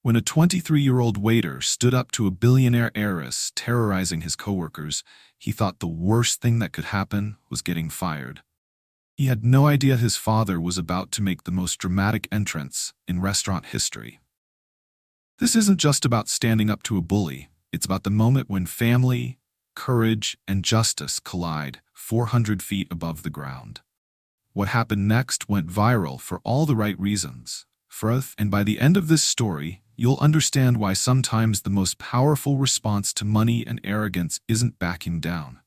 When a 23-year-old waiter stood up to a billionaire heiress terrorizing his coworkers, he thought the worst thing that could happen was getting fired. He had no idea his father was about to make the most dramatic entrance in restaurant history. This isn't just about standing up to a bully, it's about the moment when family, courage, and justice collide 400 feet above the ground. What happened next went viral for all the right reasons. And by the end of this story, you'll understand why sometimes the most powerful response to money and arrogance isn't backing down.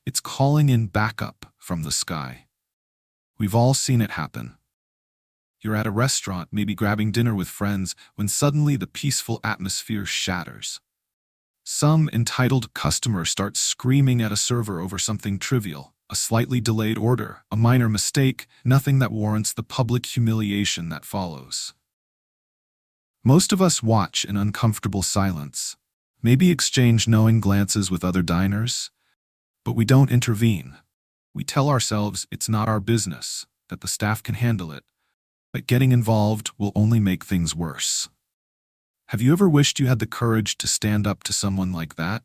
It's calling in backup from the sky. We've all seen it happen. You're at a restaurant, maybe grabbing dinner with friends, when suddenly the peaceful atmosphere shatters. Some entitled customer starts screaming at a server over something trivial, a slightly delayed order, a minor mistake, nothing that warrants the public humiliation that follows. Most of us watch in uncomfortable silence, maybe exchange knowing glances with other diners, but we don't intervene. We tell ourselves it's not our business, that the staff can handle it, but getting involved will only make things worse. Have you ever wished you had the courage to stand up to someone like that?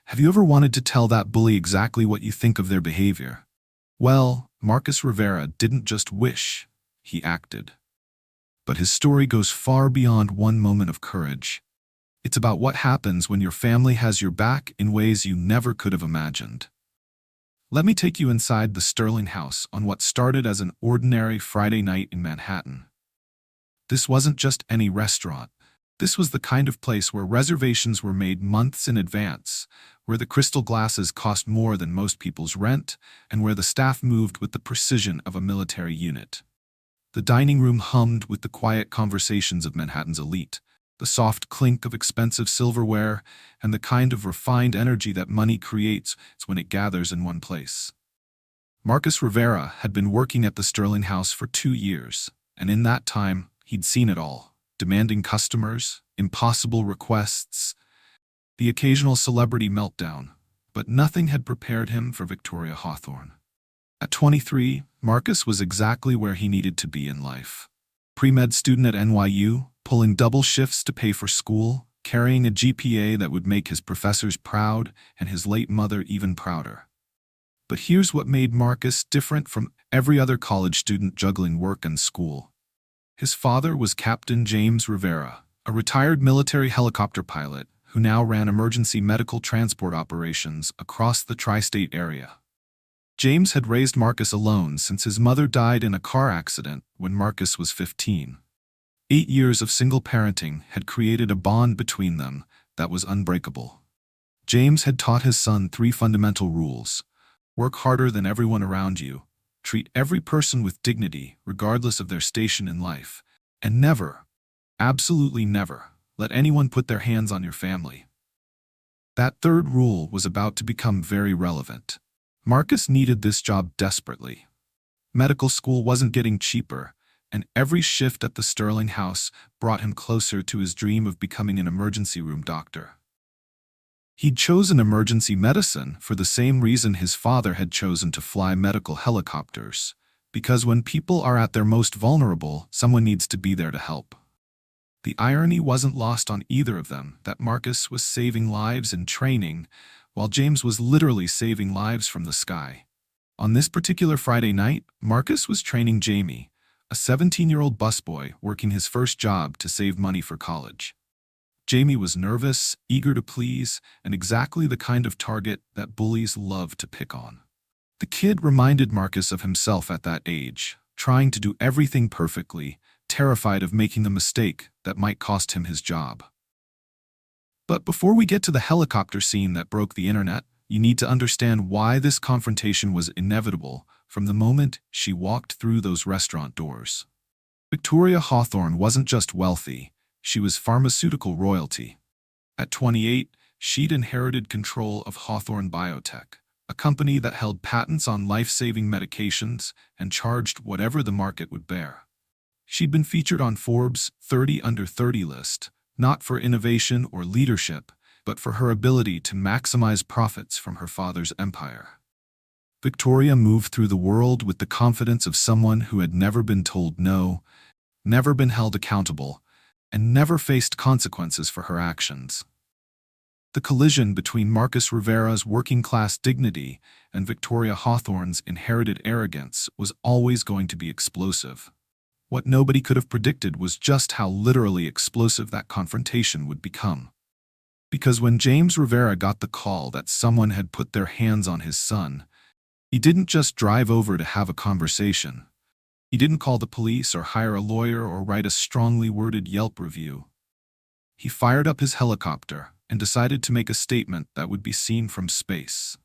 Have you ever wanted to tell that bully exactly what you think of their behavior? Well, Marcus Rivera didn't just wish, he acted. But his story goes far beyond one moment of courage. It's about what happens when your family has your back in ways you never could have imagined. Let me take you inside the Sterling house on what started as an ordinary Friday night in Manhattan. This wasn't just any restaurant. This was the kind of place where reservations were made months in advance, where the crystal glasses cost more than most people's rent, and where the staff moved with the precision of a military unit. The dining room hummed with the quiet conversations of Manhattan's elite, the soft clink of expensive silverware, and the kind of refined energy that money creates when it gathers in one place. Marcus Rivera had been working at the Sterling house for 2 years, and in that time, he'd seen it all. Demanding customers, impossible requests, the occasional celebrity meltdown, but nothing had prepared him for Victoria Hawthorne. At 23, Marcus was exactly where he needed to be in life. Pre-med student at NYU, pulling double shifts to pay for school, carrying a GPA that would make his professors proud and his late mother even prouder. But here's what made Marcus different from every other college student juggling work and school. His father was Captain James Rivera, a retired military helicopter pilot who now ran emergency medical transport operations across the tri-state area. James had raised Marcus alone since his mother died in a car accident when Marcus was 15. 8 years of single parenting had created a bond between them that was unbreakable. James had taught his son 3 fundamental rules: work harder than everyone around you, treat every person with dignity regardless of their station in life, and never, absolutely never, let anyone put their hands on your family. That third rule was about to become very relevant. Marcus needed this job desperately. Medical school wasn't getting cheaper, and every shift at the Sterling house brought him closer to his dream of becoming an emergency room doctor. He'd chosen emergency medicine for the same reason his father had chosen to fly medical helicopters, because when people are at their most vulnerable, someone needs to be there to help. The irony wasn't lost on either of them that Marcus was saving lives in training, while James was literally saving lives from the sky. On this particular Friday night, Marcus was training Jamie, a 17-year-old busboy working his first job to save money for college. Jamie was nervous, eager to please, and exactly the kind of target that bullies love to pick on. The kid reminded Marcus of himself at that age, trying to do everything perfectly, terrified of making a mistake that might cost him his job. But before we get to the helicopter scene that broke the internet, you need to understand why this confrontation was inevitable from the moment she walked through those restaurant doors. Victoria Hawthorne wasn't just wealthy, she was pharmaceutical royalty. At 28, she'd inherited control of Hawthorne Biotech, a company that held patents on life-saving medications and charged whatever the market would bear. She'd been featured on Forbes' 30 Under 30 list, not for innovation or leadership, but for her ability to maximize profits from her father's empire. Victoria moved through the world with the confidence of someone who had never been told no, never been held accountable, and never faced consequences for her actions. The collision between Marcus Rivera's working-class dignity and Victoria Hawthorne's inherited arrogance was always going to be explosive. What nobody could have predicted was just how literally explosive that confrontation would become. Because when James Rivera got the call that someone had put their hands on his son, he didn't just drive over to have a conversation. He didn't call the police or hire a lawyer or write a strongly worded Yelp review. He fired up his helicopter and decided to make a statement that would be seen from space.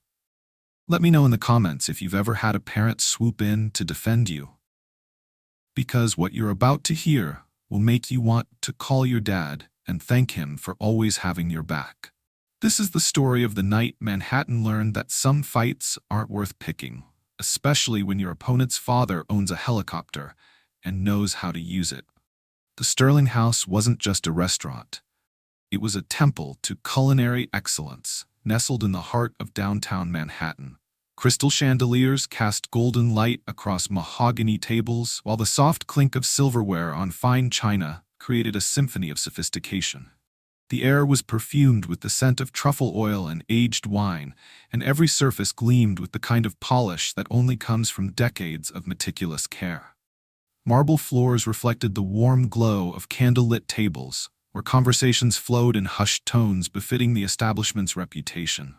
Let me know in the comments if you've ever had a parent swoop in to defend you. Because what you're about to hear will make you want to call your dad and thank him for always having your back. This is the story of the night Manhattan learned that some fights aren't worth picking, especially when your opponent's father owns a helicopter and knows how to use it. The Sterling House wasn't just a restaurant. It was a temple to culinary excellence, nestled in the heart of downtown Manhattan. Crystal chandeliers cast golden light across mahogany tables, while the soft clink of silverware on fine china created a symphony of sophistication. The air was perfumed with the scent of truffle oil and aged wine, and every surface gleamed with the kind of polish that only comes from decades of meticulous care. Marble floors reflected the warm glow of candlelit tables, where conversations flowed in hushed tones befitting the establishment's reputation.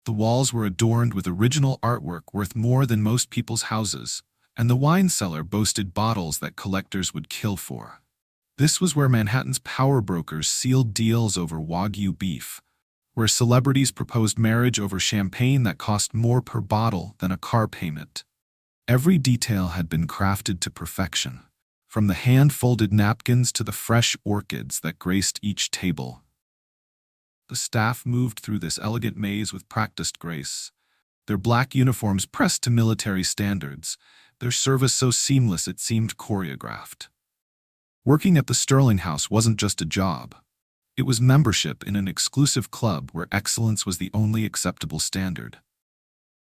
The walls were adorned with original artwork worth more than most people's houses, and the wine cellar boasted bottles that collectors would kill for. This was where Manhattan's power brokers sealed deals over Wagyu beef, where celebrities proposed marriage over champagne that cost more per bottle than a car payment. Every detail had been crafted to perfection, from the hand-folded napkins to the fresh orchids that graced each table. The staff moved through this elegant maze with practiced grace, their black uniforms pressed to military standards, their service so seamless it seemed choreographed. Working at the Sterling House wasn't just a job. It was membership in an exclusive club where excellence was the only acceptable standard.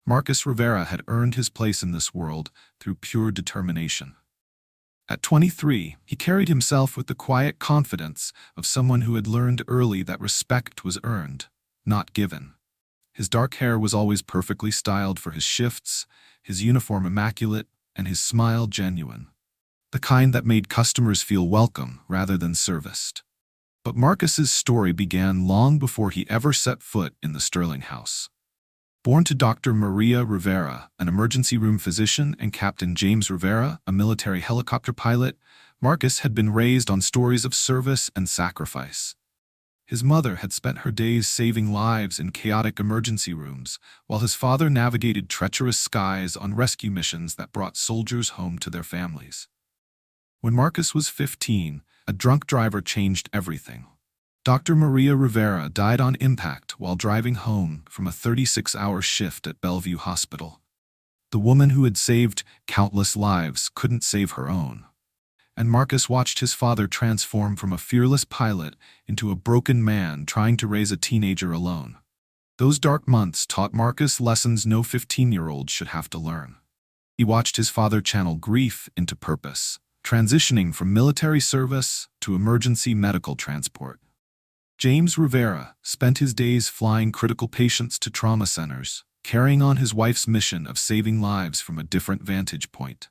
Marcus Rivera had earned his place in this world through pure determination. At 23, he carried himself with the quiet confidence of someone who had learned early that respect was earned, not given. His dark hair was always perfectly styled for his shifts, his uniform immaculate, and his smile genuine. The kind that made customers feel welcome rather than serviced. But Marcus's story began long before he ever set foot in the Sterling House. Born to Dr. Maria Rivera, an emergency room physician, and Captain James Rivera, a military helicopter pilot, Marcus had been raised on stories of service and sacrifice. His mother had spent her days saving lives in chaotic emergency rooms, while his father navigated treacherous skies on rescue missions that brought soldiers home to their families. When Marcus was 15, a drunk driver changed everything. Dr. Maria Rivera died on impact while driving home from a 36-hour shift at Bellevue Hospital. The woman who had saved countless lives couldn't save her own. And Marcus watched his father transform from a fearless pilot into a broken man trying to raise a teenager alone. Those dark months taught Marcus lessons no 15-year-old should have to learn. He watched his father channel grief into purpose, transitioning from military service to emergency medical transport. James Rivera spent his days flying critical patients to trauma centers, carrying on his wife's mission of saving lives from a different vantage point.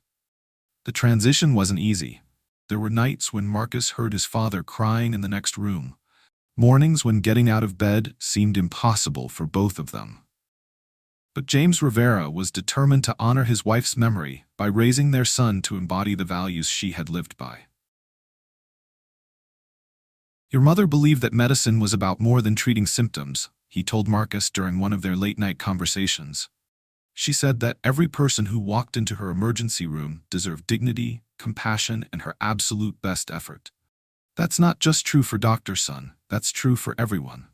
The transition wasn't easy. There were nights when Marcus heard his father crying in the next room, mornings when getting out of bed seemed impossible for both of them. But James Rivera was determined to honor his wife's memory by raising their son to embody the values she had lived by. "Your mother believed that medicine was about more than treating symptoms," he told Marcus during one of their late-night conversations. She said that every person who walked into her emergency room deserved dignity, compassion, and her absolute best effort. "That's not just true for Doctor's son, that's true for everyone."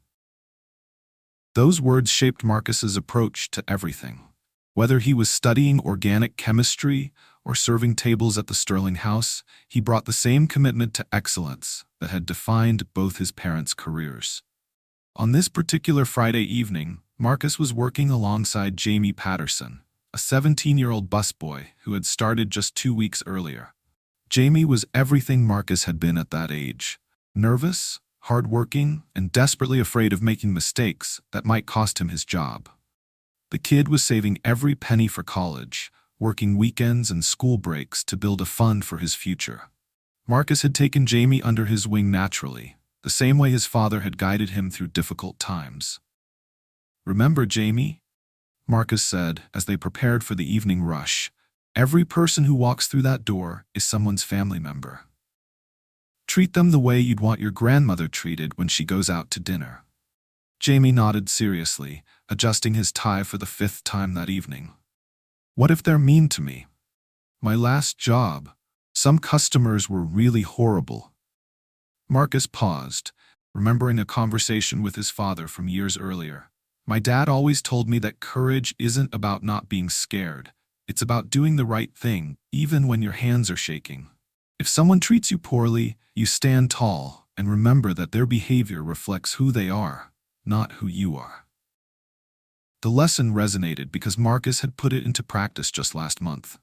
Those words shaped Marcus's approach to everything. Whether he was studying organic chemistry or serving tables at the Sterling House, he brought the same commitment to excellence that had defined both his parents' careers. On this particular Friday evening, Marcus was working alongside Jamie Patterson, a 17-year-old busboy who had started just 2 weeks earlier. Jamie was everything Marcus had been at that age. Nervous, hardworking, and desperately afraid of making mistakes that might cost him his job. The kid was saving every penny for college, working weekends and school breaks to build a fund for his future. Marcus had taken Jamie under his wing naturally, the same way his father had guided him through difficult times. "Remember, Jamie," Marcus said as they prepared for the evening rush, "every person who walks through that door is someone's family member. Treat them the way you'd want your grandmother treated when she goes out to dinner." Jamie nodded seriously, adjusting his tie for the 5th time that evening. "What if they're mean to me? My last job, some customers were really horrible." Marcus paused, remembering a conversation with his father from years earlier. "My dad always told me that courage isn't about not being scared. It's about doing the right thing, even when your hands are shaking. If someone treats you poorly, you stand tall and remember that their behavior reflects who they are, not who you are." The lesson resonated because Marcus had put it into practice just last month.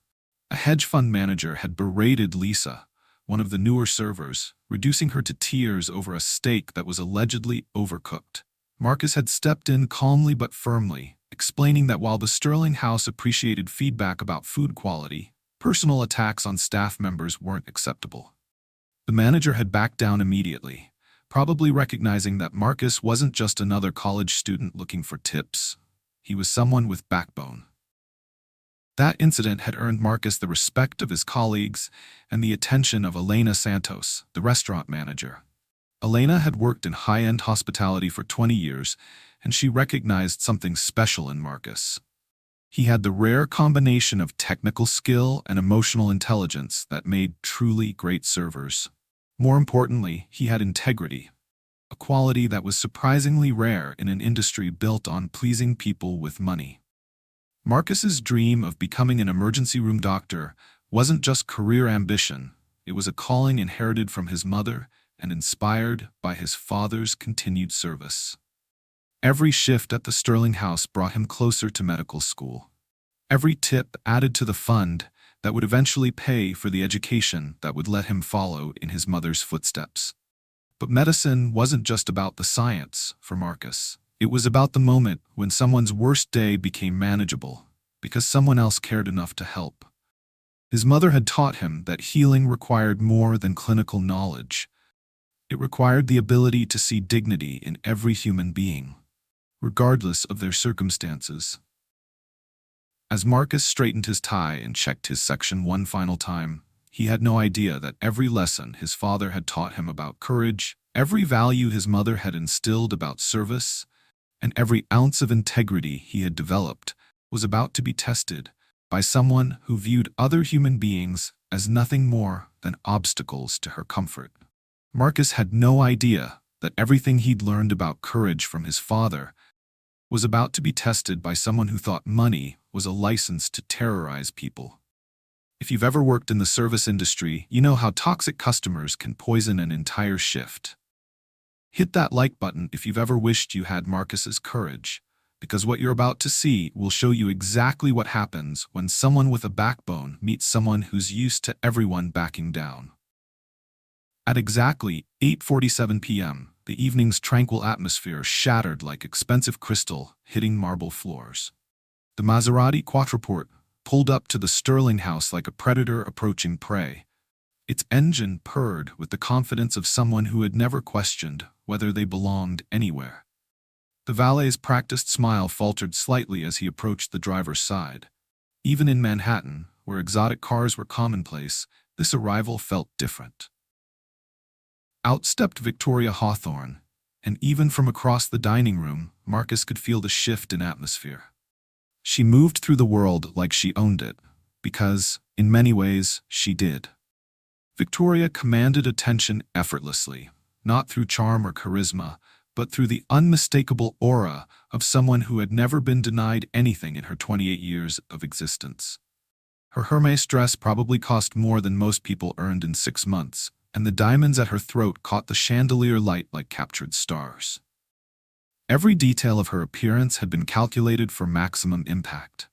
A hedge fund manager had berated Lisa, one of the newer servers, reducing her to tears over a steak that was allegedly overcooked. Marcus had stepped in calmly but firmly, explaining that while the Sterling House appreciated feedback about food quality, personal attacks on staff members weren't acceptable. The manager had backed down immediately, probably recognizing that Marcus wasn't just another college student looking for tips. He was someone with backbone. That incident had earned Marcus the respect of his colleagues and the attention of Elena Santos, the restaurant manager. Elena had worked in high-end hospitality for 20 years, and she recognized something special in Marcus. He had the rare combination of technical skill and emotional intelligence that made truly great servers. More importantly, he had integrity, a quality that was surprisingly rare in an industry built on pleasing people with money. Marcus's dream of becoming an emergency room doctor wasn't just career ambition, it was a calling inherited from his mother and inspired by his father's continued service. Every shift at the Sterling House brought him closer to medical school. Every tip added to the fund that would eventually pay for the education that would let him follow in his mother's footsteps. But medicine wasn't just about the science for Marcus. It was about the moment when someone's worst day became manageable because someone else cared enough to help. His mother had taught him that healing required more than clinical knowledge. It required the ability to see dignity in every human being, regardless of their circumstances. As Marcus straightened his tie and checked his section one final time, he had no idea that every lesson his father had taught him about courage, every value his mother had instilled about service, and every ounce of integrity he had developed was about to be tested by someone who viewed other human beings as nothing more than obstacles to her comfort. Marcus had no idea that everything he'd learned about courage from his father was about to be tested by someone who thought money was a license to terrorize people. If you've ever worked in the service industry, you know how toxic customers can poison an entire shift. Hit that like button if you've ever wished you had Marcus's courage, because what you're about to see will show you exactly what happens when someone with a backbone meets someone who's used to everyone backing down. At exactly 8:47 p.m., the evening's tranquil atmosphere shattered like expensive crystal hitting marble floors. The Maserati Quattroporte pulled up to the Sterling House like a predator approaching prey. Its engine purred with the confidence of someone who had never questioned whether they belonged anywhere. The valet's practiced smile faltered slightly as he approached the driver's side. Even in Manhattan, where exotic cars were commonplace, this arrival felt different. Out stepped Victoria Hawthorne, and even from across the dining room, Marcus could feel the shift in atmosphere. She moved through the world like she owned it, because, in many ways, she did. Victoria commanded attention effortlessly, not through charm or charisma, but through the unmistakable aura of someone who had never been denied anything in her 28 years of existence. Her Hermès dress probably cost more than most people earned in 6 months, and the diamonds at her throat caught the chandelier light like captured stars. Every detail of her appearance had been calculated for maximum impact.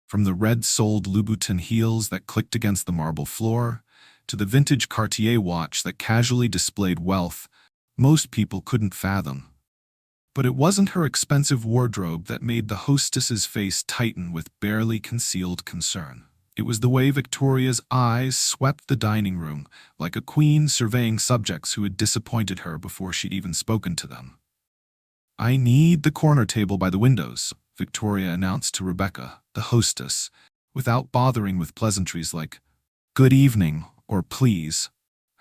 From the red-soled Louboutin heels that clicked against the marble floor, to the vintage Cartier watch that casually displayed wealth most people couldn't fathom. But it wasn't her expensive wardrobe that made the hostess's face tighten with barely concealed concern. It was the way Victoria's eyes swept the dining room, like a queen surveying subjects who had disappointed her before she'd even spoken to them. "I need the corner table by the windows," Victoria announced to Rebecca, the hostess, without bothering with pleasantries like, "Good evening," or "please."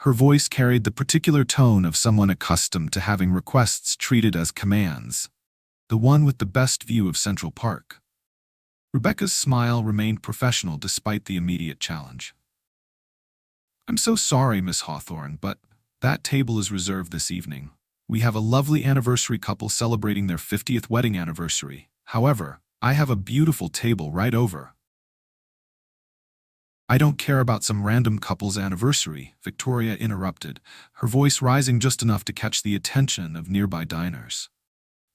Her voice carried the particular tone of someone accustomed to having requests treated as commands. "The one with the best view of Central Park." Rebecca's smile remained professional despite the immediate challenge. "I'm so sorry, Miss Hawthorne, but that table is reserved this evening. We have a lovely anniversary couple celebrating their 50th wedding anniversary. However, I have a beautiful table right over." "I don't care about some random couple's anniversary," Victoria interrupted, her voice rising just enough to catch the attention of nearby diners.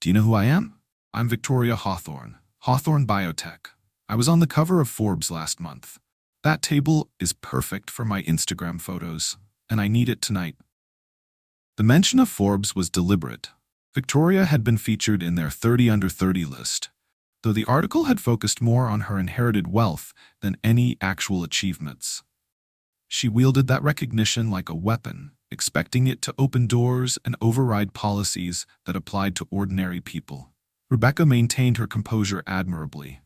"Do you know who I am? I'm Victoria Hawthorne, Hawthorne Biotech. I was on the cover of Forbes last month. That table is perfect for my Instagram photos, and I need it tonight." The mention of Forbes was deliberate. Victoria had been featured in their 30 Under 30 list, though the article had focused more on her inherited wealth than any actual achievements. She wielded that recognition like a weapon, expecting it to open doors and override policies that applied to ordinary people. Rebecca maintained her composure admirably.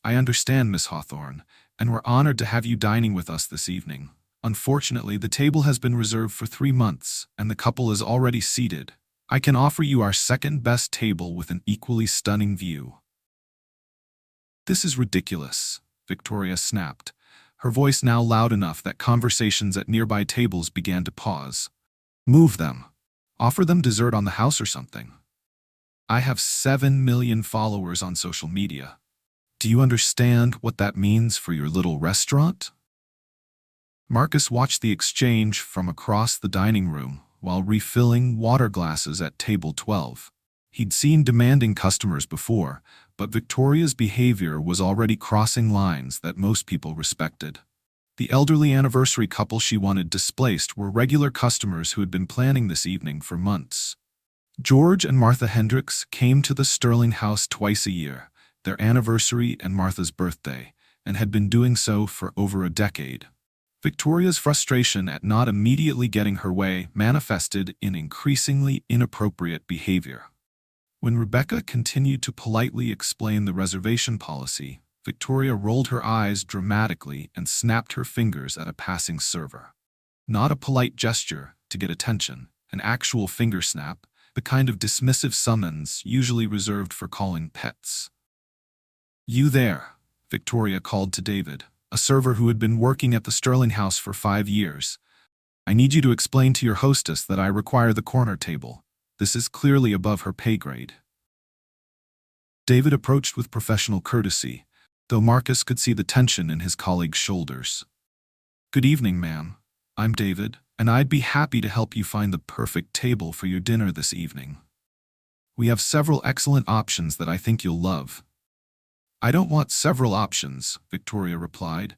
"I understand, Miss Hawthorne, and we're honored to have you dining with us this evening. Unfortunately, the table has been reserved for 3 months, and the couple is already seated. I can offer you our second-best table with an equally stunning view." "This is ridiculous," Victoria snapped, her voice now loud enough that conversations at nearby tables began to pause. "Move them. Offer them dessert on the house or something. I have 7 million followers on social media. Do you understand what that means for your little restaurant?" Marcus watched the exchange from across the dining room while refilling water glasses at table 12. He'd seen demanding customers before, but Victoria's behavior was already crossing lines that most people respected. The elderly anniversary couple she wanted displaced were regular customers who had been planning this evening for months. George and Martha Hendricks came to the Sterling house twice a year, their anniversary and Martha's birthday, and had been doing so for over a decade. Victoria's frustration at not immediately getting her way manifested in increasingly inappropriate behavior. When Rebecca continued to politely explain the reservation policy, Victoria rolled her eyes dramatically and snapped her fingers at a passing server. Not a polite gesture to get attention, an actual finger snap, the kind of dismissive summons usually reserved for calling pets. "You there," Victoria called to David, a server who had been working at the Sterling house for 5 years. "I need you to explain to your hostess that I require the corner table. This is clearly above her pay grade." David approached with professional courtesy, though Marcus could see the tension in his colleague's shoulders. "Good evening, ma'am. I'm David, and I'd be happy to help you find the perfect table for your dinner this evening. We have several excellent options that I think you'll love." "I don't want several options," Victoria replied,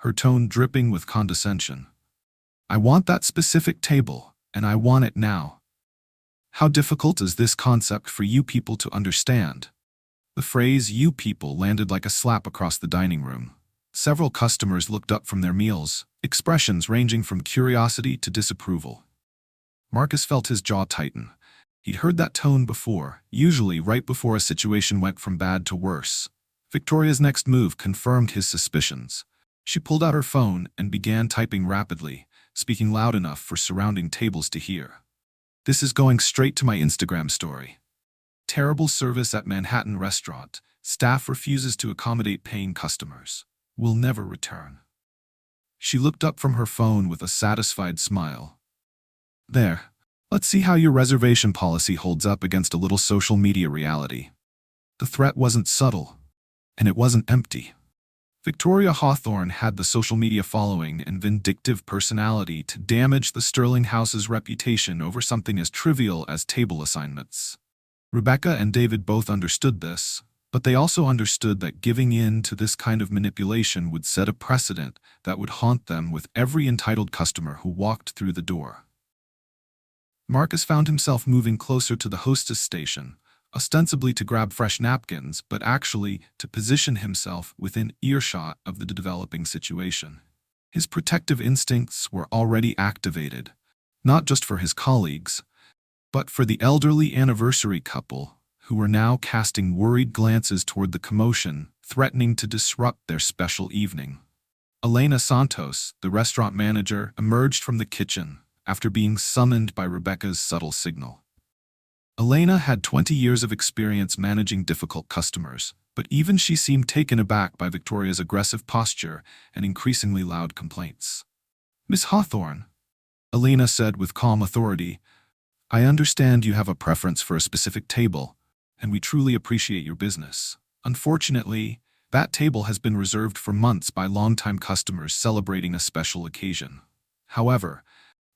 her tone dripping with condescension. "I want that specific table, and I want it now. How difficult is this concept for you people to understand?" The phrase "you people" landed like a slap across the dining room. Several customers looked up from their meals, expressions ranging from curiosity to disapproval. Marcus felt his jaw tighten. He'd heard that tone before, usually right before a situation went from bad to worse. Victoria's next move confirmed his suspicions. She pulled out her phone and began typing rapidly, speaking loud enough for surrounding tables to hear. "This is going straight to my Instagram story. Terrible service at Manhattan restaurant. Staff refuses to accommodate paying customers. Will never return." She looked up from her phone with a satisfied smile. "There. Let's see how your reservation policy holds up against a little social media reality." The threat wasn't subtle, and it wasn't empty. Victoria Hawthorne had the social media following and vindictive personality to damage the Sterling house's reputation over something as trivial as table assignments. Rebecca and David both understood this, But they also understood that giving in to this kind of manipulation would set a precedent that would haunt them with every entitled customer who walked through the door. Marcus found himself moving closer to the hostess station, ostensibly to grab fresh napkins, but actually to position himself within earshot of the developing situation. His protective instincts were already activated, not just for his colleagues, but for the elderly anniversary couple who were now casting worried glances toward the commotion, threatening to disrupt their special evening. Elena Santos, the restaurant manager, emerged from the kitchen after being summoned by Rebecca's subtle signal. Elena had 20 years of experience managing difficult customers, but even she seemed taken aback by Victoria's aggressive posture and increasingly loud complaints. "Miss Hawthorne," Elena said with calm authority, "I understand you have a preference for a specific table, and we truly appreciate your business. Unfortunately, that table has been reserved for months by longtime customers celebrating a special occasion. However,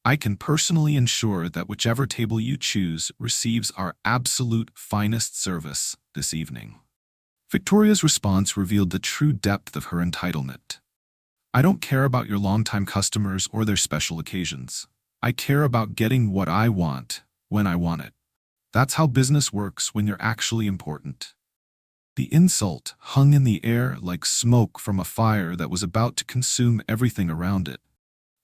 I can personally ensure that whichever table you choose receives our absolute finest service this evening." Victoria's response revealed the true depth of her entitlement. "I don't care about your longtime customers or their special occasions. I care about getting what I want when I want it. That's how business works when you're actually important." The insult hung in the air like smoke from a fire that was about to consume everything around it.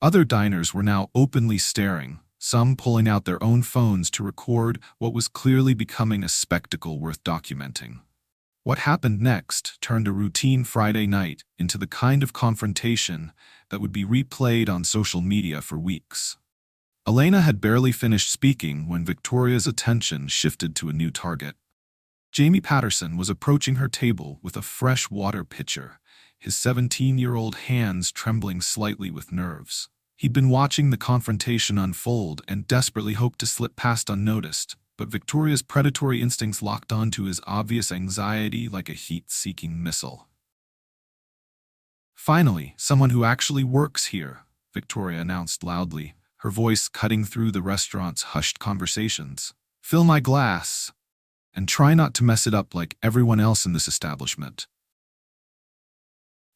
Other diners were now openly staring, some pulling out their own phones to record what was clearly becoming a spectacle worth documenting. What happened next turned a routine Friday night into the kind of confrontation that would be replayed on social media for weeks. Elena had barely finished speaking when Victoria's attention shifted to a new target. Jamie Patterson was approaching her table with a fresh water pitcher, his 17-year-old hands trembling slightly with nerves. He'd been watching the confrontation unfold and desperately hoped to slip past unnoticed, but Victoria's predatory instincts locked onto his obvious anxiety like a heat-seeking missile. "Finally, someone who actually works here," Victoria announced loudly, her voice cutting through the restaurant's hushed conversations. "Fill my glass, and try not to mess it up like everyone else in this establishment."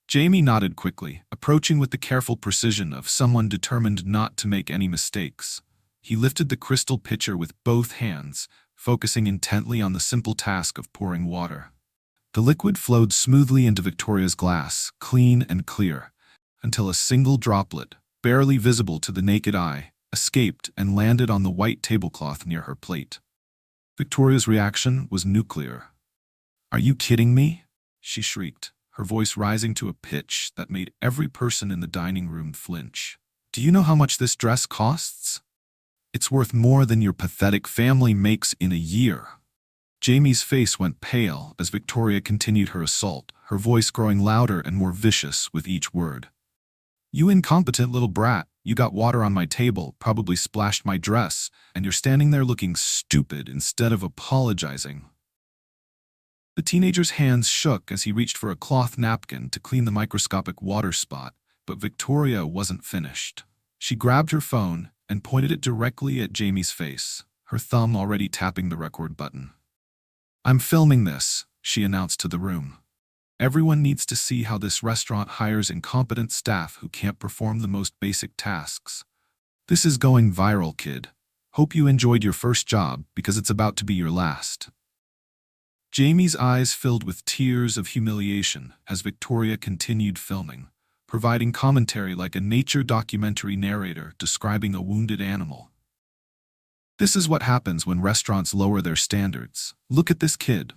Jamie nodded quickly, approaching with the careful precision of someone determined not to make any mistakes. He lifted the crystal pitcher with both hands, focusing intently on the simple task of pouring water. The liquid flowed smoothly into Victoria's glass, clean and clear, until a single droplet, barely visible to the naked eye, escaped and landed on the white tablecloth near her plate. Victoria's reaction was nuclear. "Are you kidding me?" she shrieked, her voice rising to a pitch that made every person in the dining room flinch. "Do you know how much this dress costs? It's worth more than your pathetic family makes in a year." Jamie's face went pale as Victoria continued her assault, her voice growing louder and more vicious with each word. "You incompetent little brat, you got water on my table, probably splashed my dress, and you're standing there looking stupid instead of apologizing." The teenager's hands shook as he reached for a cloth napkin to clean the microscopic water spot, but Victoria wasn't finished. She grabbed her phone and pointed it directly at Jamie's face, her thumb already tapping the record button. "I'm filming this," she announced to the room. "Everyone needs to see how this restaurant hires incompetent staff who can't perform the most basic tasks. This is going viral, kid. Hope you enjoyed your first job because it's about to be your last." Jamie's eyes filled with tears of humiliation as Victoria continued filming, providing commentary like a nature documentary narrator describing a wounded animal. "This is what happens when restaurants lower their standards. Look at this kid.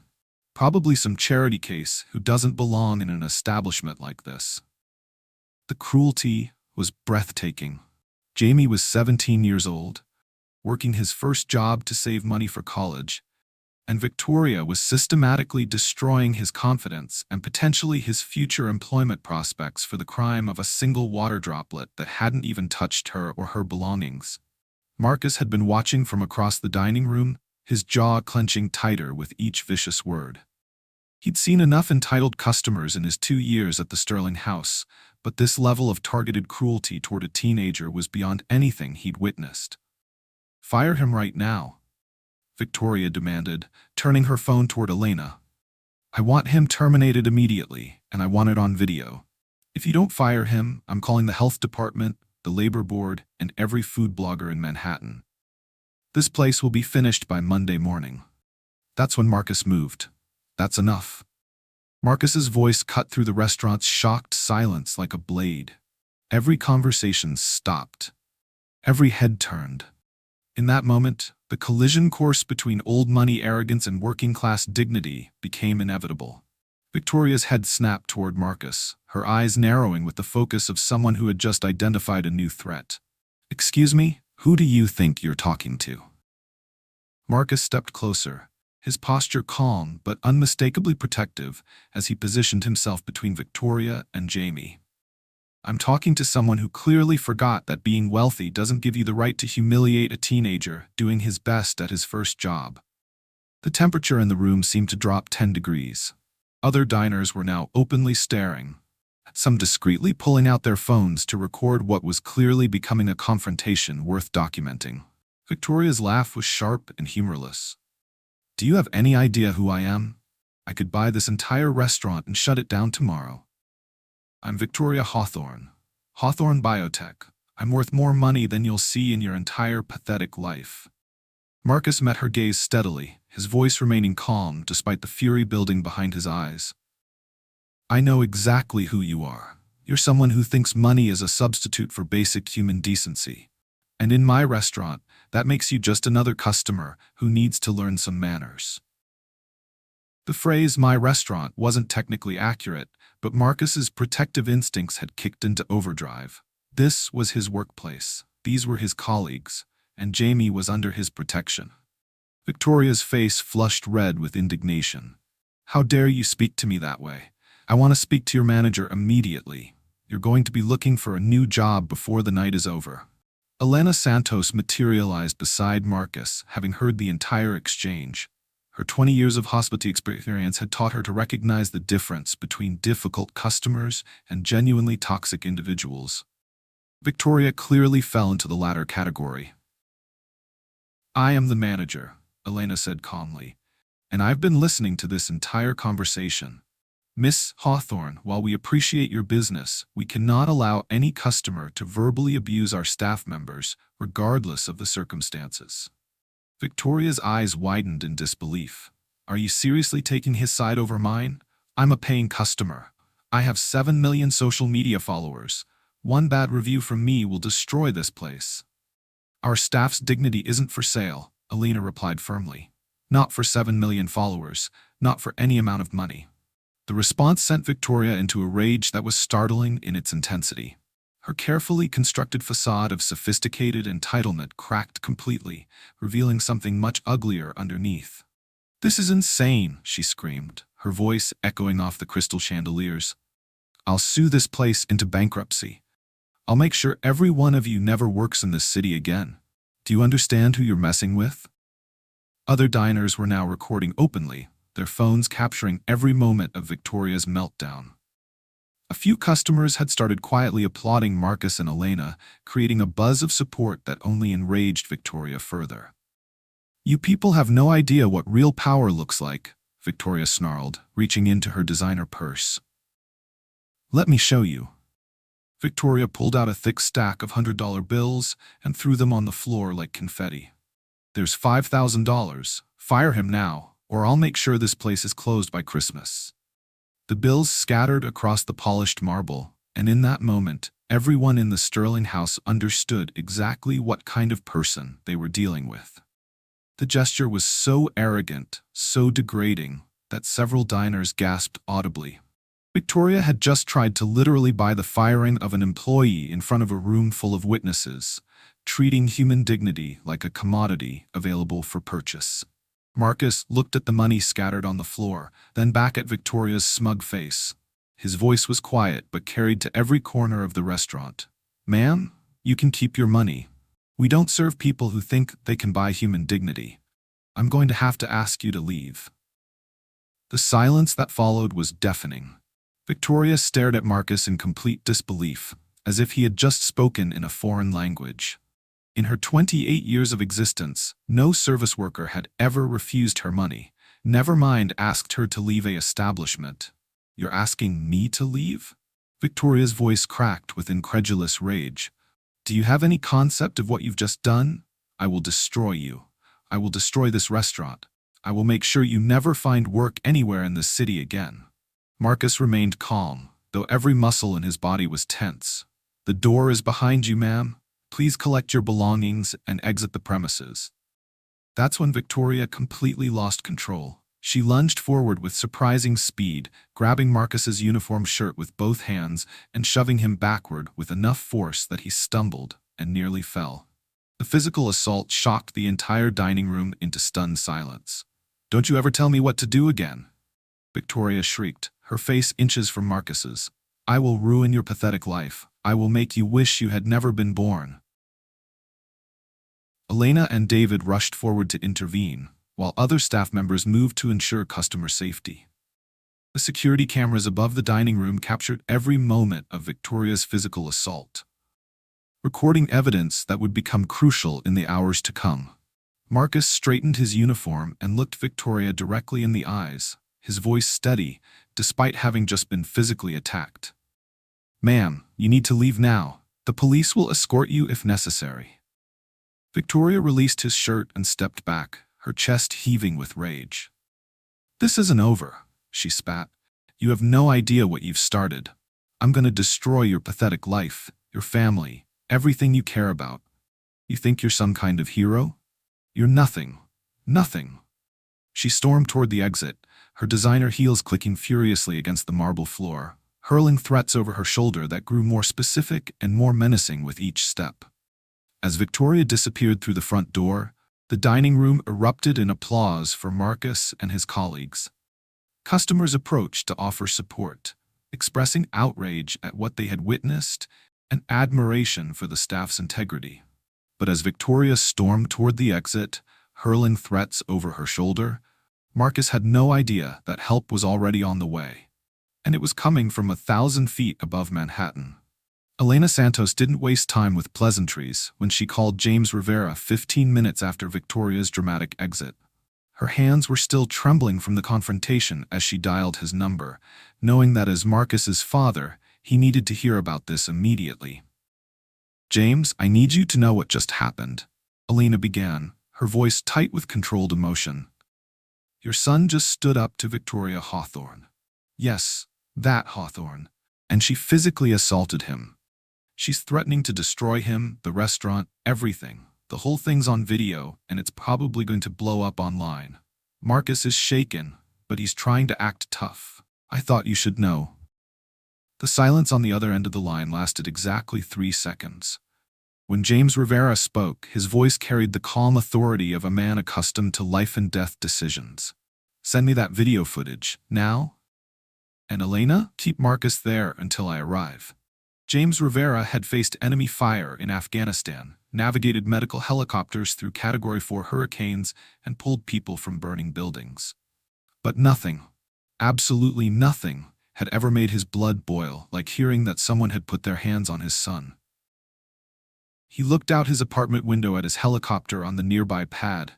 Probably some charity case who doesn't belong in an establishment like this." The cruelty was breathtaking. Jamie was 17 years old, working his first job to save money for college, and Victoria was systematically destroying his confidence and potentially his future employment prospects for the crime of a single water droplet that hadn't even touched her or her belongings. Marcus had been watching from across the dining room, his jaw clenching tighter with each vicious word. He'd seen enough entitled customers in his 2 years at the Sterling house, but this level of targeted cruelty toward a teenager was beyond anything he'd witnessed. "Fire him right now," Victoria demanded, turning her phone toward Elena. I want him terminated immediately, and I want it on video. If you don't fire him, I'm calling the health department, the labor board, and every food blogger in Manhattan. This place will be finished by Monday morning." That's when Marcus moved. "That's enough." Marcus's voice cut through the restaurant's shocked silence like a blade. Every conversation stopped. Every head turned. In that moment, the collision course between old money arrogance and working class dignity became inevitable. Victoria's head snapped toward Marcus, her eyes narrowing with the focus of someone who had just identified a new threat. "Excuse me, who do you think you're talking to?" Marcus stepped closer, his posture calm but unmistakably protective as he positioned himself between Victoria and Jamie. "I'm talking to someone who clearly forgot that being wealthy doesn't give you the right to humiliate a teenager doing his best at his first job." The temperature in the room seemed to drop 10 degrees. Other diners were now openly staring, some discreetly pulling out their phones to record what was clearly becoming a confrontation worth documenting. Victoria's laugh was sharp and humorless. "Do you have any idea who I am? I could buy this entire restaurant and shut it down tomorrow. I'm Victoria Hawthorne. Hawthorne Biotech. I'm worth more money than you'll see in your entire pathetic life." Marcus met her gaze steadily, his voice remaining calm despite the fury building behind his eyes. "I know exactly who you are. You're someone who thinks money is a substitute for basic human decency. And in my restaurant, that makes you just another customer who needs to learn some manners." The phrase "my restaurant" wasn't technically accurate, but Marcus's protective instincts had kicked into overdrive. This was his workplace, these were his colleagues, and Jamie was under his protection. Victoria's face flushed red with indignation. "How dare you speak to me that way? I want to speak to your manager immediately. You're going to be looking for a new job before the night is over." Elena Santos materialized beside Marcus, having heard the entire exchange. Her 20 years of hospitality experience had taught her to recognize the difference between difficult customers and genuinely toxic individuals. Victoria clearly fell into the latter category. "I am the manager," Elena said calmly, "and I've been listening to this entire conversation. Miss Hawthorne, while we appreciate your business, we cannot allow any customer to verbally abuse our staff members, regardless of the circumstances." Victoria's eyes widened in disbelief. "Are you seriously taking his side over mine? I'm a paying customer. I have 7 million social media followers. One bad review from me will destroy this place." "Our staff's dignity isn't for sale," Elena replied firmly. "Not for 7 million followers, not for any amount of money." The response sent Victoria into a rage that was startling in its intensity. Her carefully constructed facade of sophisticated entitlement cracked completely, revealing something much uglier underneath. "This is insane," she screamed, her voice echoing off the crystal chandeliers. "I'll sue this place into bankruptcy. I'll make sure every one of you never works in this city again. Do you understand who you're messing with?" Other diners were now recording openly, their phones capturing every moment of Victoria's meltdown. A few customers had started quietly applauding Marcus and Elena, creating a buzz of support that only enraged Victoria further. "You people have no idea what real power looks like," Victoria snarled, reaching into her designer purse. "Let me show you." Victoria pulled out a thick stack of $100 bills and threw them on the floor like confetti. "There's $5,000. Fire him now, or I'll make sure this place is closed by Christmas." The bills scattered across the polished marble, and in that moment, everyone in the Sterling house understood exactly what kind of person they were dealing with. The gesture was so arrogant, so degrading, that several diners gasped audibly. Victoria had just tried to literally buy the firing of an employee in front of a room full of witnesses, treating human dignity like a commodity available for purchase. Marcus looked at the money scattered on the floor, then back at Victoria's smug face. His voice was quiet but carried to every corner of the restaurant. "Ma'am, you can keep your money. We don't serve people who think they can buy human dignity. I'm going to have to ask you to leave." The silence that followed was deafening. Victoria stared at Marcus in complete disbelief, as if he had just spoken in a foreign language. In her 28 years of existence, no service worker had ever refused her money, Never mind asked her to leave a establishment. You're asking me to leave? Victoria's voice cracked with incredulous rage. Do you have any concept of what you've just done? I will destroy you. I will destroy this restaurant. I will make sure you never find work anywhere in this city again. Marcus remained calm, though every muscle in his body was tense. The door is behind you, ma'am. Please collect your belongings and exit the premises. That's when Victoria completely lost control. She lunged forward with surprising speed, grabbing Marcus's uniform shirt with both hands and shoving him backward with enough force that he stumbled and nearly fell. The physical assault shocked the entire dining room into stunned silence. Don't you ever tell me what to do again? Victoria shrieked, her face inches from Marcus's. I will ruin your pathetic life. I will make you wish you had never been born. Elena and David rushed forward to intervene, while other staff members moved to ensure customer safety. The security cameras above the dining room captured every moment of Victoria's physical assault, recording evidence that would become crucial in the hours to come. Marcus straightened his uniform and looked Victoria directly in the eyes, his voice steady, despite having just been physically attacked. Ma'am, you need to leave now. The police will escort you if necessary. Victoria released his shirt and stepped back, her chest heaving with rage. This isn't over, she spat. You have no idea what you've started. I'm going to destroy your pathetic life, your family, everything you care about. You think you're some kind of hero? You're nothing. Nothing. She stormed toward the exit, her designer heels clicking furiously against the marble floor, hurling threats over her shoulder that grew more specific and more menacing with each step. As Victoria disappeared through the front door, the dining room erupted in applause for Marcus and his colleagues. Customers approached to offer support, expressing outrage at what they had witnessed and admiration for the staff's integrity. But as Victoria stormed toward the exit, hurling threats over her shoulder, Marcus had no idea that help was already on the way, and it was coming from 1,000 feet above Manhattan. Elena Santos didn't waste time with pleasantries when she called James Rivera 15 minutes after Victoria's dramatic exit. Her hands were still trembling from the confrontation as she dialed his number, knowing that as Marcus's father, he needed to hear about this immediately. James, I need you to know what just happened, Elena began, her voice tight with controlled emotion. Your son just stood up to Victoria Hawthorne. Yes, that Hawthorne. And she physically assaulted him. She's threatening to destroy him, the restaurant, everything. The whole thing's on video, and it's probably going to blow up online. Marcus is shaken, but he's trying to act tough. I thought you should know. The silence on the other end of the line lasted exactly 3 seconds. When James Rivera spoke, his voice carried the calm authority of a man accustomed to life-and-death decisions. Send me that video footage, now? And Elena, keep Marcus there until I arrive. James Rivera had faced enemy fire in Afghanistan, navigated medical helicopters through Category 4 hurricanes, and pulled people from burning buildings. But nothing, absolutely nothing, had ever made his blood boil like hearing that someone had put their hands on his son. He looked out his apartment window at his helicopter on the nearby pad,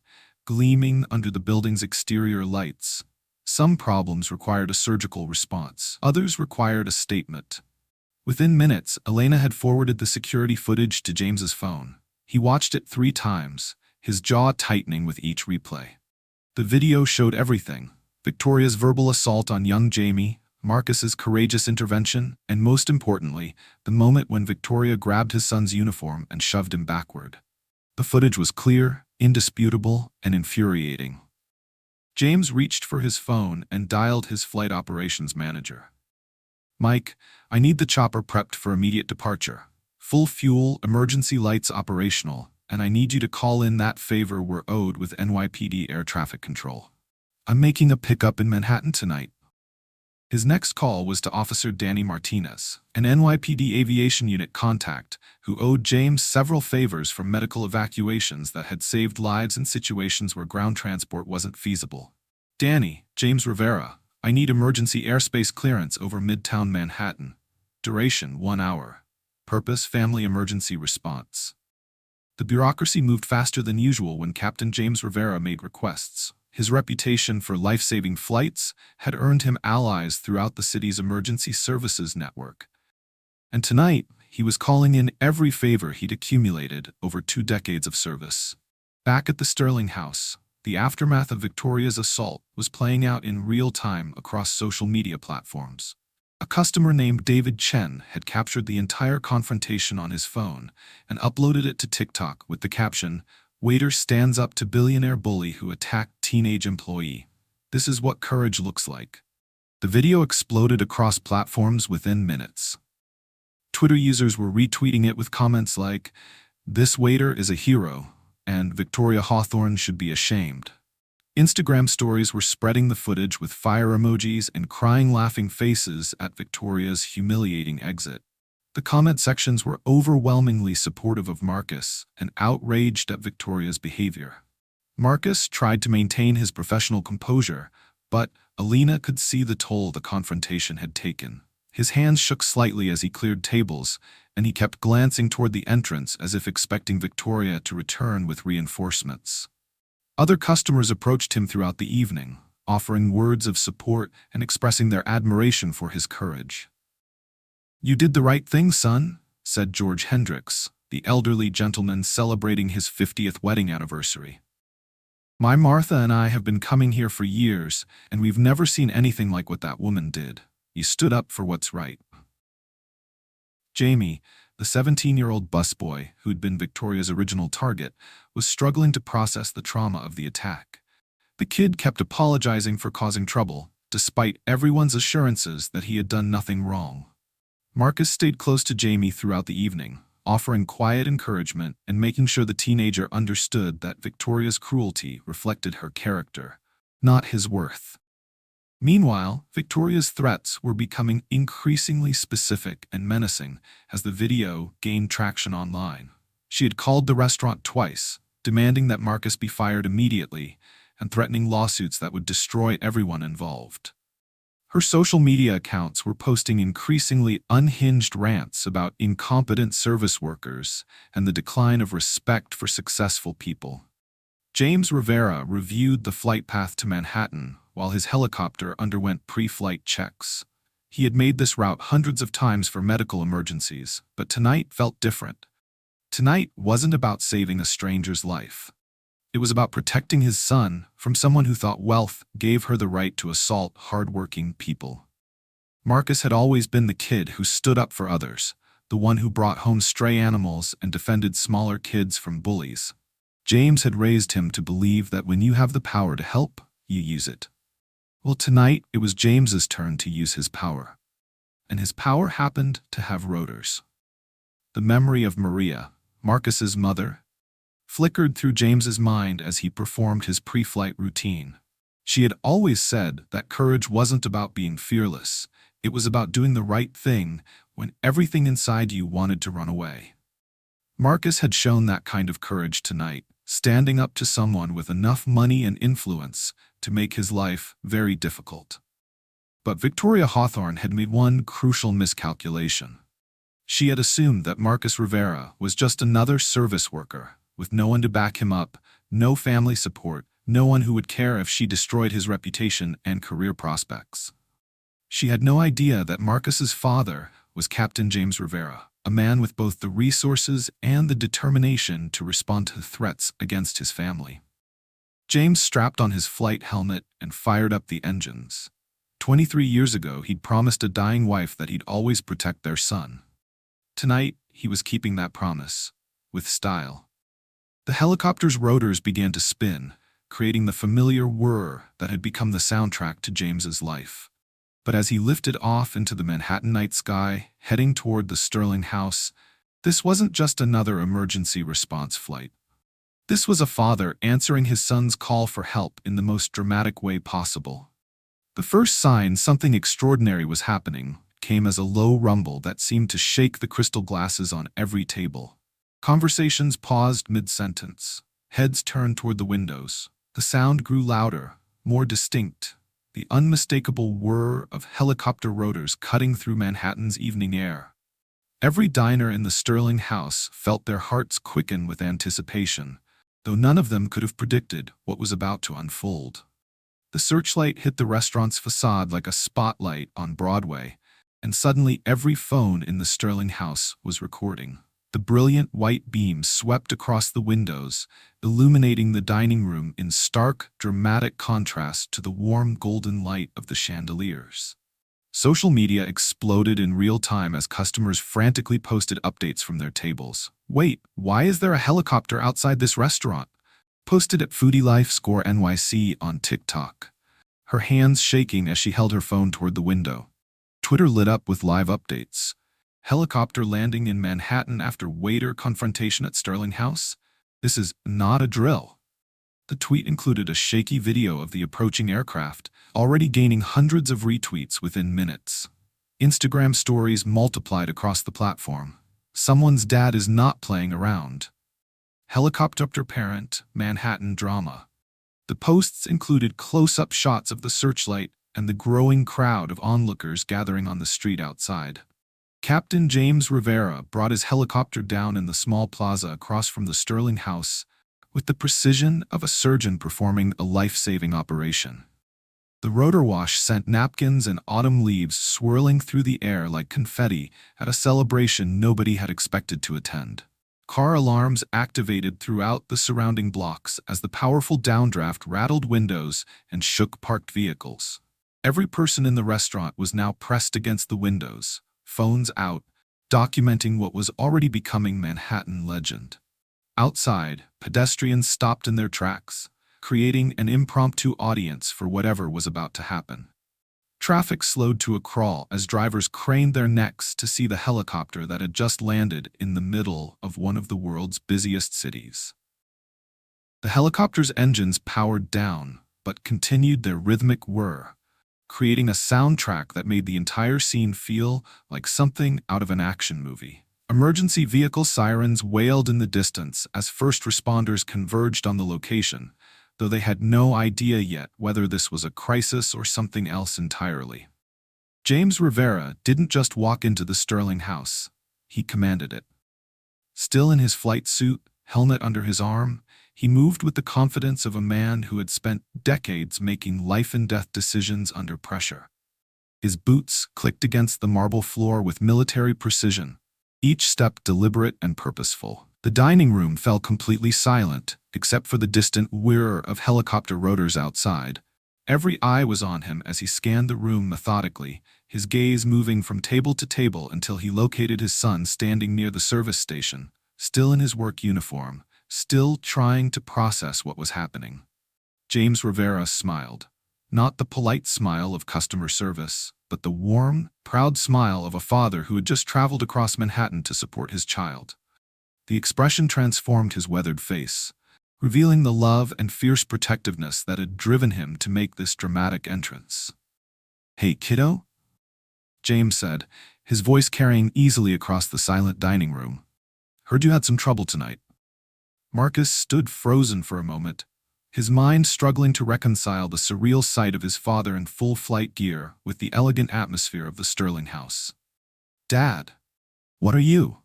gleaming under the building's exterior lights. Some problems required a surgical response. Others required a statement. Within minutes, Elena had forwarded the security footage to James's phone. He watched it 3 times, his jaw tightening with each replay. The video showed everything: Victoria's verbal assault on young Jamie, Marcus's courageous intervention, and most importantly, the moment when Victoria grabbed his son's uniform and shoved him backward. The footage was clear, indisputable, and infuriating. James reached for his phone and dialed his flight operations manager. Mike, I need the chopper prepped for immediate departure. Full fuel, emergency lights operational, and I need you to call in that favor we're owed with NYPD air traffic control. I'm making a pickup in Manhattan tonight. His next call was to Officer Danny Martinez, an NYPD aviation unit contact who owed James several favors from medical evacuations that had saved lives in situations where ground transport wasn't feasible. Danny, James Rivera, I need emergency airspace clearance over Midtown Manhattan. Duration 1 hour. Purpose family emergency response. The bureaucracy moved faster than usual when Captain James Rivera made requests. His reputation for life-saving flights had earned him allies throughout the city's emergency services network. And tonight, he was calling in every favor he'd accumulated over 2 decades of service. Back at the Sterling house, the aftermath of Victoria's assault was playing out in real time across social media platforms. A customer named David Chen had captured the entire confrontation on his phone and uploaded it to TikTok with the caption, "Waiter stands up to billionaire bully who attacked teenage employee. This is what courage looks like." The video exploded across platforms within minutes. Twitter users were retweeting it with comments like, "This waiter is a hero," and "Victoria Hawthorne should be ashamed." Instagram stories were spreading the footage with fire emojis and crying laughing faces at Victoria's humiliating exit. The comment sections were overwhelmingly supportive of Marcus and outraged at Victoria's behavior. Marcus tried to maintain his professional composure, but Alina could see the toll the confrontation had taken. His hands shook slightly as he cleared tables, and he kept glancing toward the entrance as if expecting Victoria to return with reinforcements. Other customers approached him throughout the evening, offering words of support and expressing their admiration for his courage. "You did the right thing, son," said George Hendricks, the elderly gentleman celebrating his 50th wedding anniversary. "My Martha and I have been coming here for years, and we've never seen anything like what that woman did. You stood up for what's right." Jamie, the 17-year-old busboy who'd been Victoria's original target, was struggling to process the trauma of the attack. The kid kept apologizing for causing trouble, despite everyone's assurances that he had done nothing wrong. Marcus stayed close to Jamie throughout the evening, offering quiet encouragement and making sure the teenager understood that Victoria's cruelty reflected her character, not his worth. Meanwhile, Victoria's threats were becoming increasingly specific and menacing as the video gained traction online. She had called the restaurant twice, demanding that Marcus be fired immediately and threatening lawsuits that would destroy everyone involved. Her social media accounts were posting increasingly unhinged rants about incompetent service workers and the decline of respect for successful people. James Rivera reviewed the flight path to Manhattan while his helicopter underwent pre-flight checks. He had made this route hundreds of times for medical emergencies, but tonight felt different. Tonight wasn't about saving a stranger's life. It was about protecting his son from someone who thought wealth gave her the right to assault hard-working people. Marcus had always been the kid who stood up for others, the one who brought home stray animals and defended smaller kids from bullies. James had raised him to believe that when you have the power to help, you use it. Well, tonight it was James's turn to use his power. And his power happened to have rotors. The memory of Maria, Marcus's mother, flickered through James's mind as he performed his pre-flight routine. She had always said that courage wasn't about being fearless. It was about doing the right thing when everything inside you wanted to run away. Marcus had shown that kind of courage tonight, standing up to someone with enough money and influence to make his life very difficult. But Victoria Hawthorne had made one crucial miscalculation. She had assumed that Marcus Rivera was just another service worker, with no one to back him up, no family support, no one who would care if she destroyed his reputation and career prospects. She had no idea that Marcus's father was Captain James Rivera, a man with both the resources and the determination to respond to threats against his family. James strapped on his flight helmet and fired up the engines. 23 years ago, he'd promised a dying wife that he'd always protect their son. Tonight, he was keeping that promise, with style. The helicopter's rotors began to spin, creating the familiar whir that had become the soundtrack to James's life. But as he lifted off into the Manhattan night sky, heading toward the Sterling house, this wasn't just another emergency response flight. This was a father answering his son's call for help in the most dramatic way possible. The first sign something extraordinary was happening came as a low rumble that seemed to shake the crystal glasses on every table. Conversations paused mid-sentence. Heads turned toward the windows. The sound grew louder, more distinct, the unmistakable whir of helicopter rotors cutting through Manhattan's evening air. Every diner in the Sterling house felt their hearts quicken with anticipation, though none of them could have predicted what was about to unfold. The searchlight hit the restaurant's facade like a spotlight on Broadway, and suddenly every phone in the Sterling house was recording. The brilliant white beam swept across the windows, illuminating the dining room in stark, dramatic contrast to the warm golden light of the chandeliers. Social media exploded in real time as customers frantically posted updates from their tables. "Wait, why is there a helicopter outside this restaurant?" Posted at Foodie Life Score NYC on TikTok, her hands shaking as she held her phone toward the window. Twitter lit up with live updates. Helicopter landing in Manhattan after waiter confrontation at Sterling House? This is not a drill. The tweet included a shaky video of the approaching aircraft, already gaining hundreds of retweets within minutes. Instagram stories multiplied across the platform. Someone's dad is not playing around. Helicopter parent, Manhattan drama. The posts included close-up shots of the searchlight and the growing crowd of onlookers gathering on the street outside. Captain James Rivera brought his helicopter down in the small plaza across from the Sterling house with the precision of a surgeon performing a life-saving operation. The rotor wash sent napkins and autumn leaves swirling through the air like confetti at a celebration nobody had expected to attend. Car alarms activated throughout the surrounding blocks as the powerful downdraft rattled windows and shook parked vehicles. Every person in the restaurant was now pressed against the windows, phones out, documenting what was already becoming Manhattan legend. Outside, pedestrians stopped in their tracks, creating an impromptu audience for whatever was about to happen. Traffic slowed to a crawl as drivers craned their necks to see the helicopter that had just landed in the middle of one of the world's busiest cities. The helicopter's engines powered down, but continued their rhythmic whir, creating a soundtrack that made the entire scene feel like something out of an action movie. Emergency vehicle sirens wailed in the distance as first responders converged on the location, though they had no idea yet whether this was a crisis or something else entirely. James Rivera didn't just walk into the Sterling house, he commanded it. Still in his flight suit, helmet under his arm, he moved with the confidence of a man who had spent decades making life-and-death decisions under pressure. His boots clicked against the marble floor with military precision, each step deliberate and purposeful. The dining room fell completely silent, except for the distant whir of helicopter rotors outside. Every eye was on him as he scanned the room methodically, his gaze moving from table to table until he located his son standing near the service station, still in his work uniform, still trying to process what was happening. James Rivera smiled. Not the polite smile of customer service, but the warm, proud smile of a father who had just traveled across Manhattan to support his child. The expression transformed his weathered face, revealing the love and fierce protectiveness that had driven him to make this dramatic entrance. "Hey, kiddo?" James said, his voice carrying easily across the silent dining room. "Heard you had some trouble tonight." Marcus stood frozen for a moment, his mind struggling to reconcile the surreal sight of his father in full flight gear with the elegant atmosphere of the Sterling house. "Dad, what are you?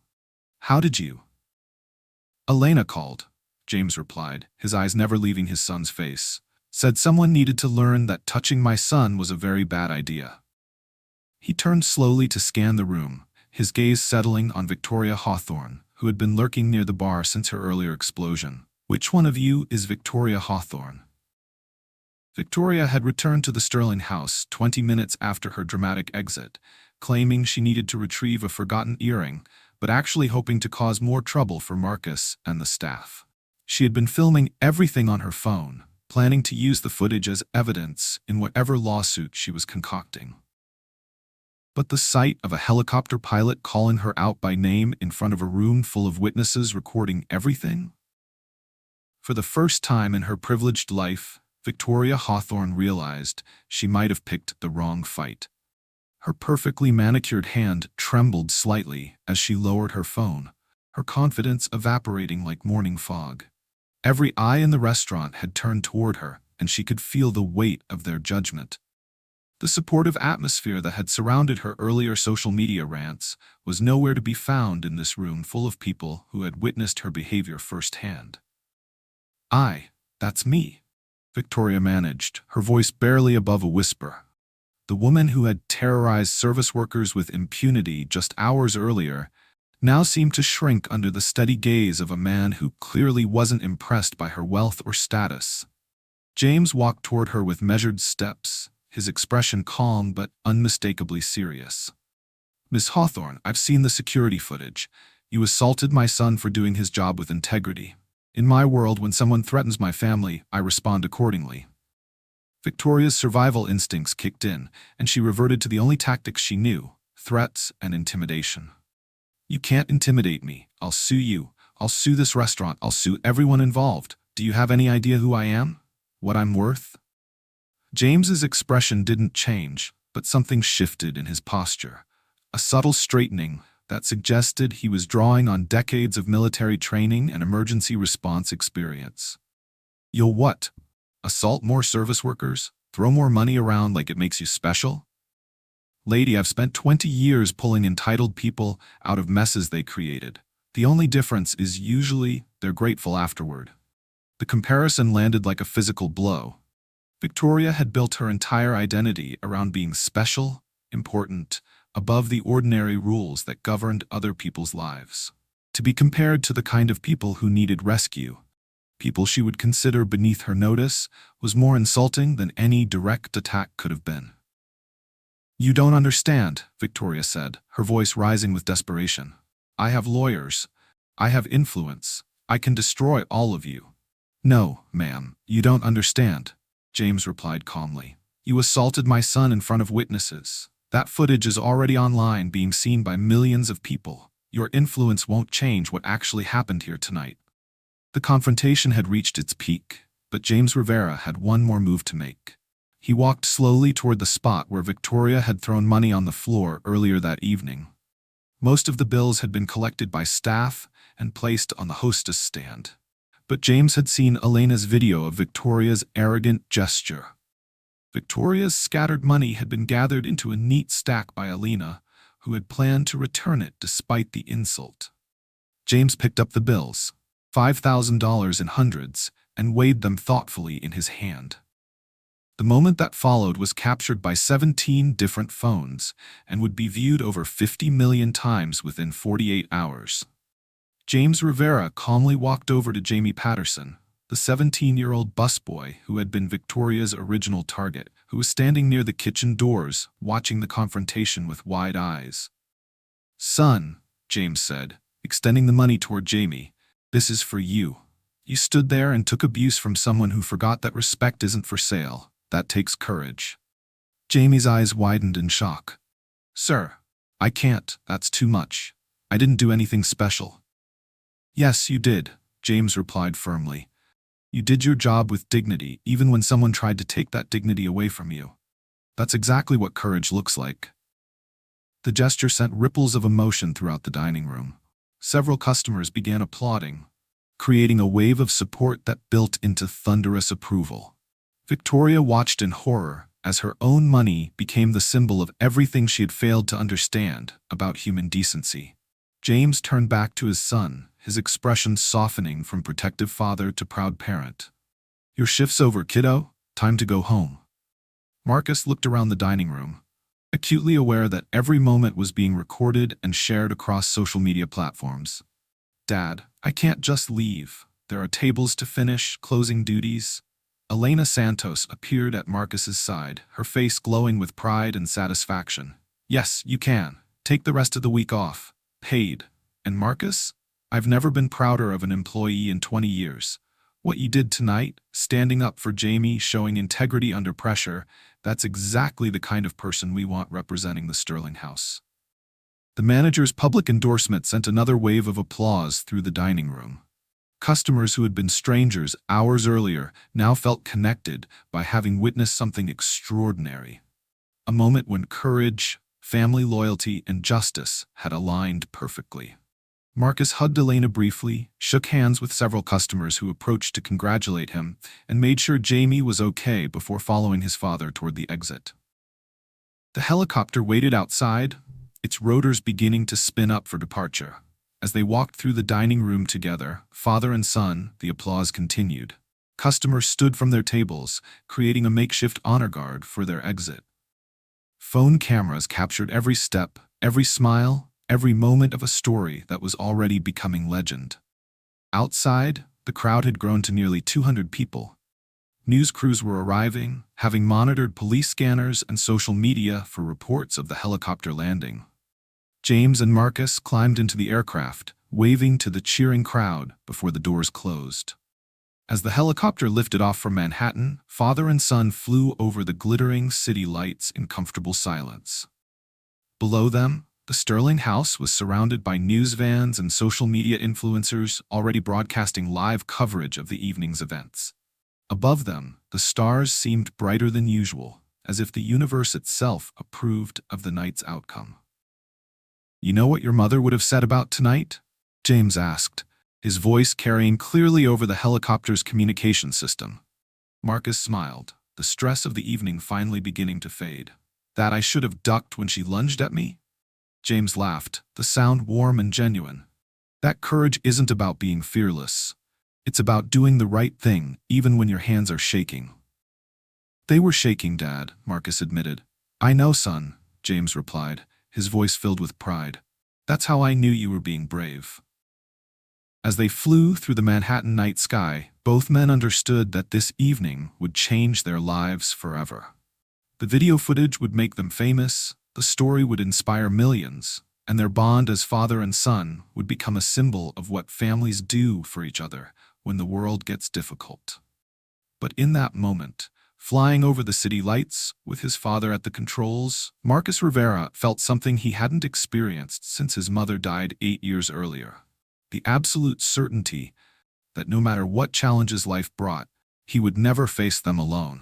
How did you?" "Elena called," James replied, his eyes never leaving his son's face. "Said someone needed to learn that touching my son was a very bad idea." He turned slowly to scan the room, his gaze settling on Victoria Hawthorne, who had been lurking near the bar since her earlier explosion. "Which one of you is Victoria Hawthorne?" Victoria had returned to the Sterling house 20 minutes after her dramatic exit, claiming she needed to retrieve a forgotten earring, but actually hoping to cause more trouble for Marcus and the staff. She had been filming everything on her phone, planning to use the footage as evidence in whatever lawsuit she was concocting. But the sight of a helicopter pilot calling her out by name in front of a room full of witnesses recording everything? For the first time in her privileged life, Victoria Hawthorne realized she might have picked the wrong fight. Her perfectly manicured hand trembled slightly as she lowered her phone, her confidence evaporating like morning fog. Every eye in the restaurant had turned toward her, and she could feel the weight of their judgment. The supportive atmosphere that had surrounded her earlier social media rants was nowhere to be found in this room full of people who had witnessed her behavior firsthand. That's me," Victoria managed, her voice barely above a whisper. The woman who had terrorized service workers with impunity just hours earlier now seemed to shrink under the steady gaze of a man who clearly wasn't impressed by her wealth or status. James walked toward her with measured steps, his expression calm but unmistakably serious. "Miss Hawthorne, I've seen the security footage. You assaulted my son for doing his job with integrity. In my world, when someone threatens my family, I respond accordingly." Victoria's survival instincts kicked in, and she reverted to the only tactics she knew: threats and intimidation. "You can't intimidate me. I'll sue you. I'll sue this restaurant. I'll sue everyone involved. Do you have any idea who I am? What I'm worth?" James's expression didn't change, but something shifted in his posture. A subtle straightening that suggested he was drawing on decades of military training and emergency response experience. "You'll what? Assault more service workers? Throw more money around like it makes you special? Lady, I've spent 20 years pulling entitled people out of messes they created. The only difference is usually they're grateful afterward." The comparison landed like a physical blow. Victoria had built her entire identity around being special, important, above the ordinary rules that governed other people's lives. To be compared to the kind of people who needed rescue, people she would consider beneath her notice, was more insulting than any direct attack could have been. "You don't understand," Victoria said, her voice rising with desperation. "I have lawyers. I have influence. I can destroy all of you." "No, ma'am, you don't understand," James replied calmly. "You assaulted my son in front of witnesses. That footage is already online, being seen by millions of people. Your influence won't change what actually happened here tonight." The confrontation had reached its peak, but James Rivera had one more move to make. He walked slowly toward the spot where Victoria had thrown money on the floor earlier that evening. Most of the bills had been collected by staff and placed on the hostess stand. But James had seen Elena's video of Victoria's arrogant gesture. Victoria's scattered money had been gathered into a neat stack by Elena, who had planned to return it despite the insult. James picked up the bills, $5,000 in hundreds, and weighed them thoughtfully in his hand. The moment that followed was captured by 17 different phones and would be viewed over 50 million times within 48 hours. James Rivera calmly walked over to Jamie Patterson, the 17-year-old busboy who had been Victoria's original target, who was standing near the kitchen doors, watching the confrontation with wide eyes. "Son," James said, extending the money toward Jamie, "this is for you. You stood there and took abuse from someone who forgot that respect isn't for sale. That takes courage." Jamie's eyes widened in shock. "Sir, I can't. That's too much. I didn't do anything special." "Yes, you did," James replied firmly. "You did your job with dignity, even when someone tried to take that dignity away from you. That's exactly what courage looks like." The gesture sent ripples of emotion throughout the dining room. Several customers began applauding, creating a wave of support that built into thunderous approval. Victoria watched in horror as her own money became the symbol of everything she had failed to understand about human decency. James turned back to his son, his expression softening from protective father to proud parent. "Your shift's over, kiddo. Time to go home." Marcus looked around the dining room, acutely aware that every moment was being recorded and shared across social media platforms. "Dad, I can't just leave. There are tables to finish, closing duties." Elena Santos appeared at Marcus's side, her face glowing with pride and satisfaction. "Yes, you can. Take the rest of the week off. Paid. And Marcus? I've never been prouder of an employee in 20 years. What you did tonight, standing up for Jamie, showing integrity under pressure, that's exactly the kind of person we want representing the Sterling House." The manager's public endorsement sent another wave of applause through the dining room. Customers who had been strangers hours earlier now felt connected by having witnessed something extraordinary. A moment when courage, family loyalty, and justice had aligned perfectly. Marcus hugged Elena briefly, shook hands with several customers who approached to congratulate him, and made sure Jamie was okay before following his father toward the exit. The helicopter waited outside, its rotors beginning to spin up for departure. As they walked through the dining room together, father and son, the applause continued. Customers stood from their tables, creating a makeshift honor guard for their exit. Phone cameras captured every step, every smile, every moment of a story that was already becoming legend. Outside, the crowd had grown to nearly 200 people. News crews were arriving, having monitored police scanners and social media for reports of the helicopter landing. James and Marcus climbed into the aircraft, waving to the cheering crowd before the doors closed. As the helicopter lifted off from Manhattan, father and son flew over the glittering city lights in comfortable silence. Below them, the Sterling house was surrounded by news vans and social media influencers already broadcasting live coverage of the evening's events. Above them, the stars seemed brighter than usual, as if the universe itself approved of the night's outcome. "You know what your mother would have said about tonight?" James asked, his voice carrying clearly over the helicopter's communication system. Marcus smiled, the stress of the evening finally beginning to fade. "That I should have ducked when she lunged at me?" James laughed, the sound warm and genuine. "That courage isn't about being fearless. It's about doing the right thing, even when your hands are shaking." "They were shaking, Dad," Marcus admitted. "I know, son," James replied, his voice filled with pride. "That's how I knew you were being brave." As they flew through the Manhattan night sky, both men understood that this evening would change their lives forever. The video footage would make them famous, the story would inspire millions, and their bond as father and son would become a symbol of what families do for each other when the world gets difficult. But in that moment, flying over the city lights with his father at the controls, Marcus Rivera felt something he hadn't experienced since his mother died 8 years earlier. The absolute certainty that no matter what challenges life brought, he would never face them alone.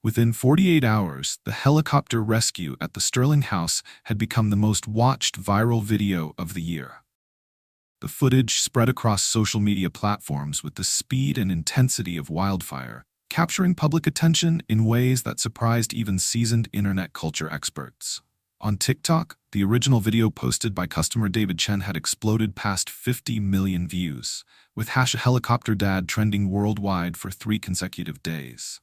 Within 48 hours, the helicopter rescue at the Sterling house had become the most watched viral video of the year. The footage spread across social media platforms with the speed and intensity of wildfire, capturing public attention in ways that surprised even seasoned internet culture experts. On TikTok, the original video posted by customer David Chen had exploded past 50 million views, with #HelicopterDad trending worldwide for 3 consecutive days.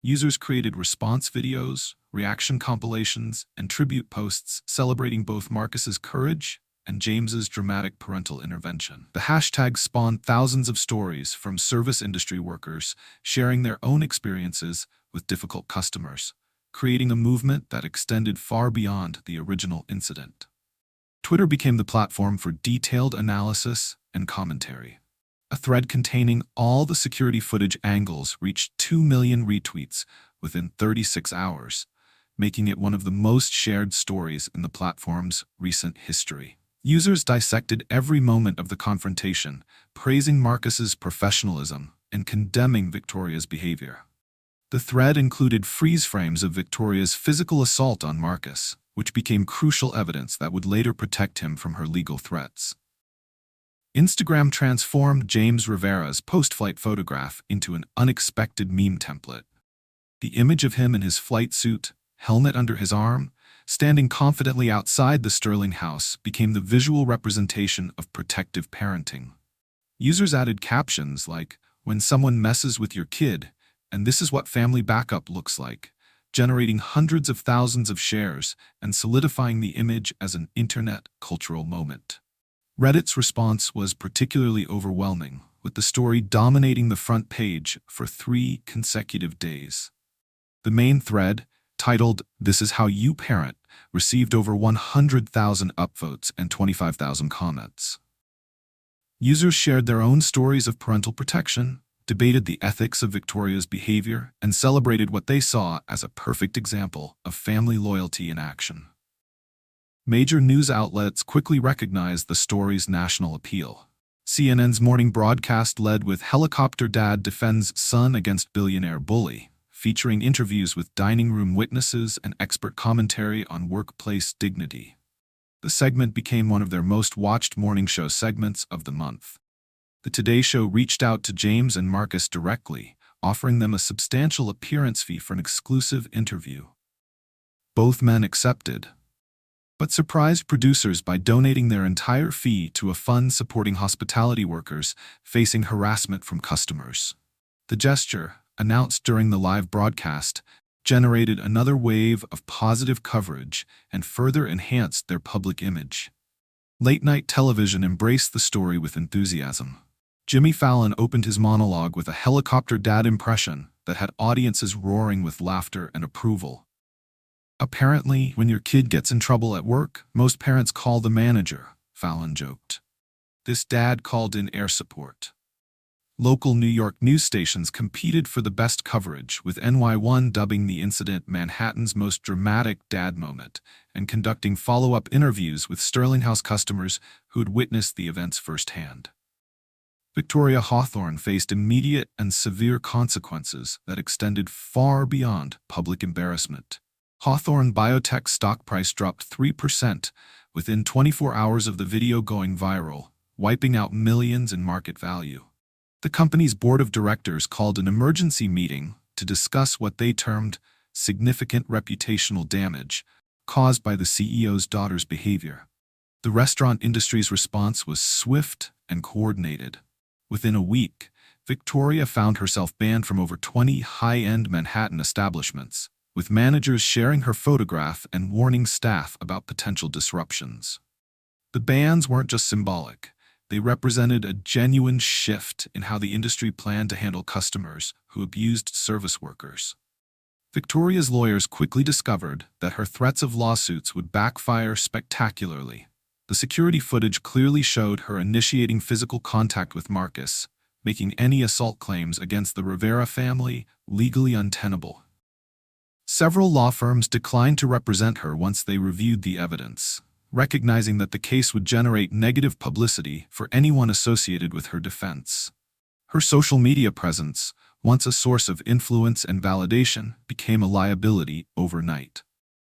Users created response videos, reaction compilations, and tribute posts celebrating both Marcus's courage and James's dramatic parental intervention. The hashtag spawned thousands of stories from service industry workers sharing their own experiences with difficult customers, creating a movement that extended far beyond the original incident. Twitter became the platform for detailed analysis and commentary. A thread containing all the security footage angles reached 2 million retweets within 36 hours, making it one of the most shared stories in the platform's recent history. Users dissected every moment of the confrontation, praising Marcus's professionalism and condemning Victoria's behavior. The thread included freeze frames of Victoria's physical assault on Marcus, which became crucial evidence that would later protect him from her legal threats. Instagram transformed James Rivera's post-flight photograph into an unexpected meme template. The image of him in his flight suit, helmet under his arm, standing confidently outside the Sterling house became the visual representation of protective parenting. Users added captions like, "When someone messes with your kid, and this is what family backup looks like," generating hundreds of thousands of shares and solidifying the image as an internet cultural moment. Reddit's response was particularly overwhelming, with the story dominating the front page for 3 consecutive days. The main thread, titled "This is How You Parent," received over 100,000 upvotes and 25,000 comments. Users shared their own stories of parental protection, debated the ethics of Victoria's behavior, and celebrated what they saw as a perfect example of family loyalty in action. Major news outlets quickly recognized the story's national appeal. CNN's morning broadcast led with "Helicopter Dad Defends Son Against Billionaire Bully," featuring interviews with dining room witnesses and expert commentary on workplace dignity. The segment became one of their most watched morning show segments of the month. The Today Show reached out to James and Marcus directly, offering them a substantial appearance fee for an exclusive interview. Both men accepted. but surprised producers by donating their entire fee to a fund supporting hospitality workers facing harassment from customers. The gesture, announced during the live broadcast, generated another wave of positive coverage and further enhanced their public image. Late-night television embraced the story with enthusiasm. Jimmy Fallon opened his monologue with a helicopter dad impression that had audiences roaring with laughter and approval. "Apparently, when your kid gets in trouble at work, most parents call the manager," Fallon joked. This dad called in air support. Local New York news stations competed for the best coverage, with NY1 dubbing the incident Manhattan's most dramatic dad moment and conducting follow-up interviews with Sterling House customers who had witnessed the events firsthand. Victoria Hawthorne faced immediate and severe consequences that extended far beyond public embarrassment. Hawthorne Biotech stock price dropped 3% within 24 hours of the video going viral, wiping out millions in market value. The company's board of directors called an emergency meeting to discuss what they termed significant reputational damage caused by the CEO's daughter's behavior. The restaurant industry's response was swift and coordinated. Within a week, Victoria found herself banned from over 20 high-end Manhattan establishments, with managers sharing her photograph and warning staff about potential disruptions. The bans weren't just symbolic. They represented a genuine shift in how the industry planned to handle customers who abused service workers. Victoria's lawyers quickly discovered that her threats of lawsuits would backfire spectacularly. The security footage clearly showed her initiating physical contact with Marcus, making any assault claims against the Rivera family legally untenable. Several law firms declined to represent her once they reviewed the evidence, recognizing that the case would generate negative publicity for anyone associated with her defense. Her social media presence, once a source of influence and validation, became a liability overnight.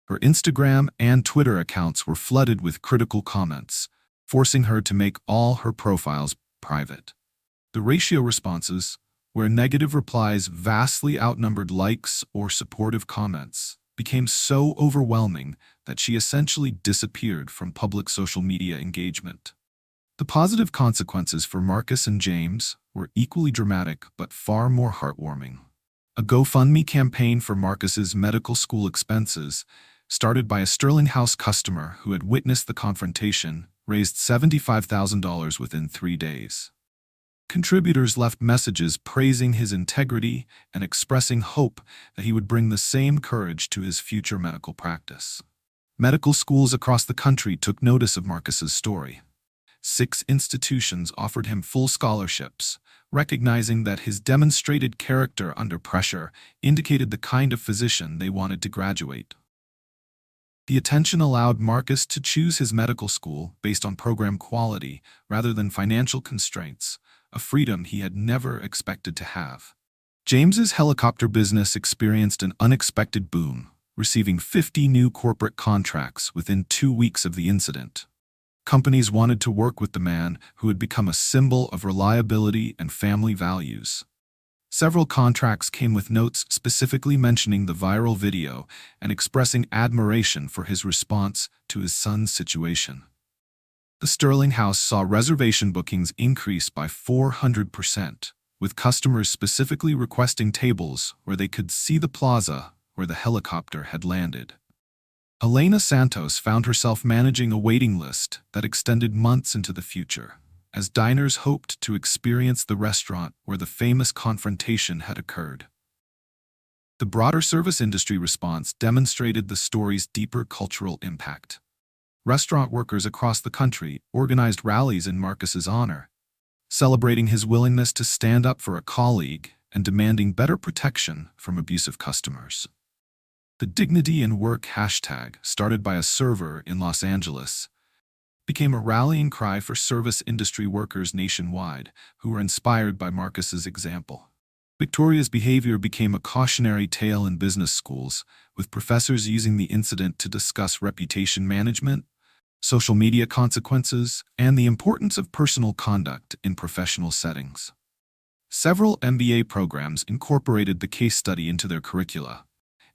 Her Instagram and Twitter accounts were flooded with critical comments, forcing her to make all her profiles private. The ratio responses, where negative replies vastly outnumbered likes or supportive comments, became so overwhelming that she essentially disappeared from public social media engagement. The positive consequences for Marcus and James were equally dramatic but far more heartwarming. A GoFundMe campaign for Marcus's medical school expenses, started by a Sterling House customer who had witnessed the confrontation, raised $75,000 within 3 days. Contributors left messages praising his integrity and expressing hope that he would bring the same courage to his future medical practice. Medical schools across the country took notice of Marcus's story. 6 institutions offered him full scholarships, recognizing that his demonstrated character under pressure indicated the kind of physician they wanted to graduate. The attention allowed Marcus to choose his medical school based on program quality rather than financial constraints, a freedom he had never expected to have. James's helicopter business experienced an unexpected boom, receiving 50 new corporate contracts within 2 weeks of the incident. Companies wanted to work with the man who had become a symbol of reliability and family values. Several contracts came with notes specifically mentioning the viral video and expressing admiration for his response to his son's situation. The Sterling House saw reservation bookings increase by 400%, with customers specifically requesting tables where they could see the plaza where the helicopter had landed. Elena Santos found herself managing a waiting list that extended months into the future, as diners hoped to experience the restaurant where the famous confrontation had occurred. The broader service industry response demonstrated the story's deeper cultural impact. Restaurant workers across the country organized rallies in Marcus's honor, celebrating his willingness to stand up for a colleague and demanding better protection from abusive customers. The Dignity in Work hashtag, started by a server in Los Angeles, became a rallying cry for service industry workers nationwide who were inspired by Marcus's example. Victoria's behavior became a cautionary tale in business schools, with professors using the incident to discuss reputation management, social media consequences, and the importance of personal conduct in professional settings. Several MBA programs incorporated the case study into their curricula,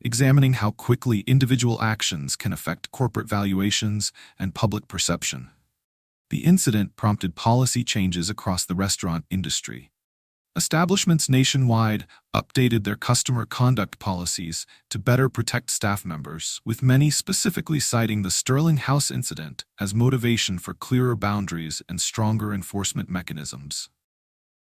examining how quickly individual actions can affect corporate valuations and public perception. The incident prompted policy changes across the restaurant industry. Establishments nationwide updated their customer conduct policies to better protect staff members, with many specifically citing the Sterling House incident as motivation for clearer boundaries and stronger enforcement mechanisms.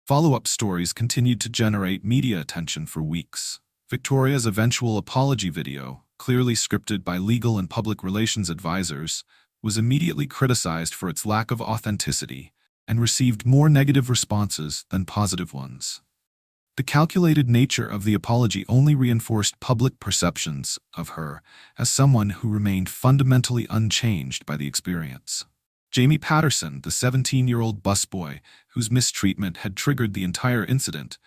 Follow-up stories continued to generate media attention for weeks. Victoria's eventual apology video, clearly scripted by legal and public relations advisors, was immediately criticized for its lack of authenticity and received more negative responses than positive ones. The calculated nature of the apology only reinforced public perceptions of her as someone who remained fundamentally unchanged by the experience. Jamie Patterson, the 17-year-old busboy whose mistreatment had triggered the entire incident,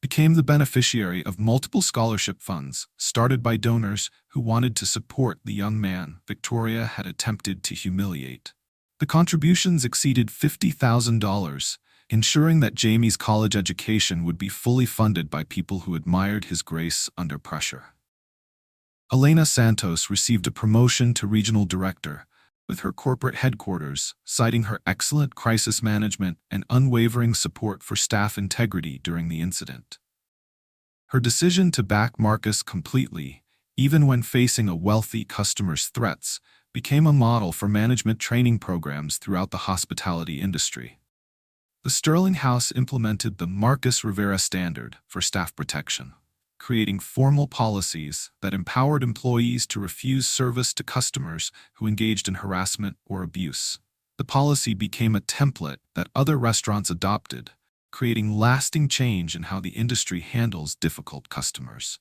became the beneficiary of multiple scholarship funds started by donors who wanted to support the young man Victoria had attempted to humiliate. The contributions exceeded $50,000, ensuring that Jamie's college education would be fully funded by people who admired his grace under pressure. Elena Santos received a promotion to regional director, with her corporate headquarters citing her excellent crisis management and unwavering support for staff integrity during the incident. Her decision to back Marcus completely, even when facing a wealthy customer's threats, became a model for management training programs throughout the hospitality industry. The Sterling House implemented the Marcus Rivera Standard for staff protection, creating formal policies that empowered employees to refuse service to customers who engaged in harassment or abuse. The policy became a template that other restaurants adopted, creating lasting change in how the industry handles difficult customers.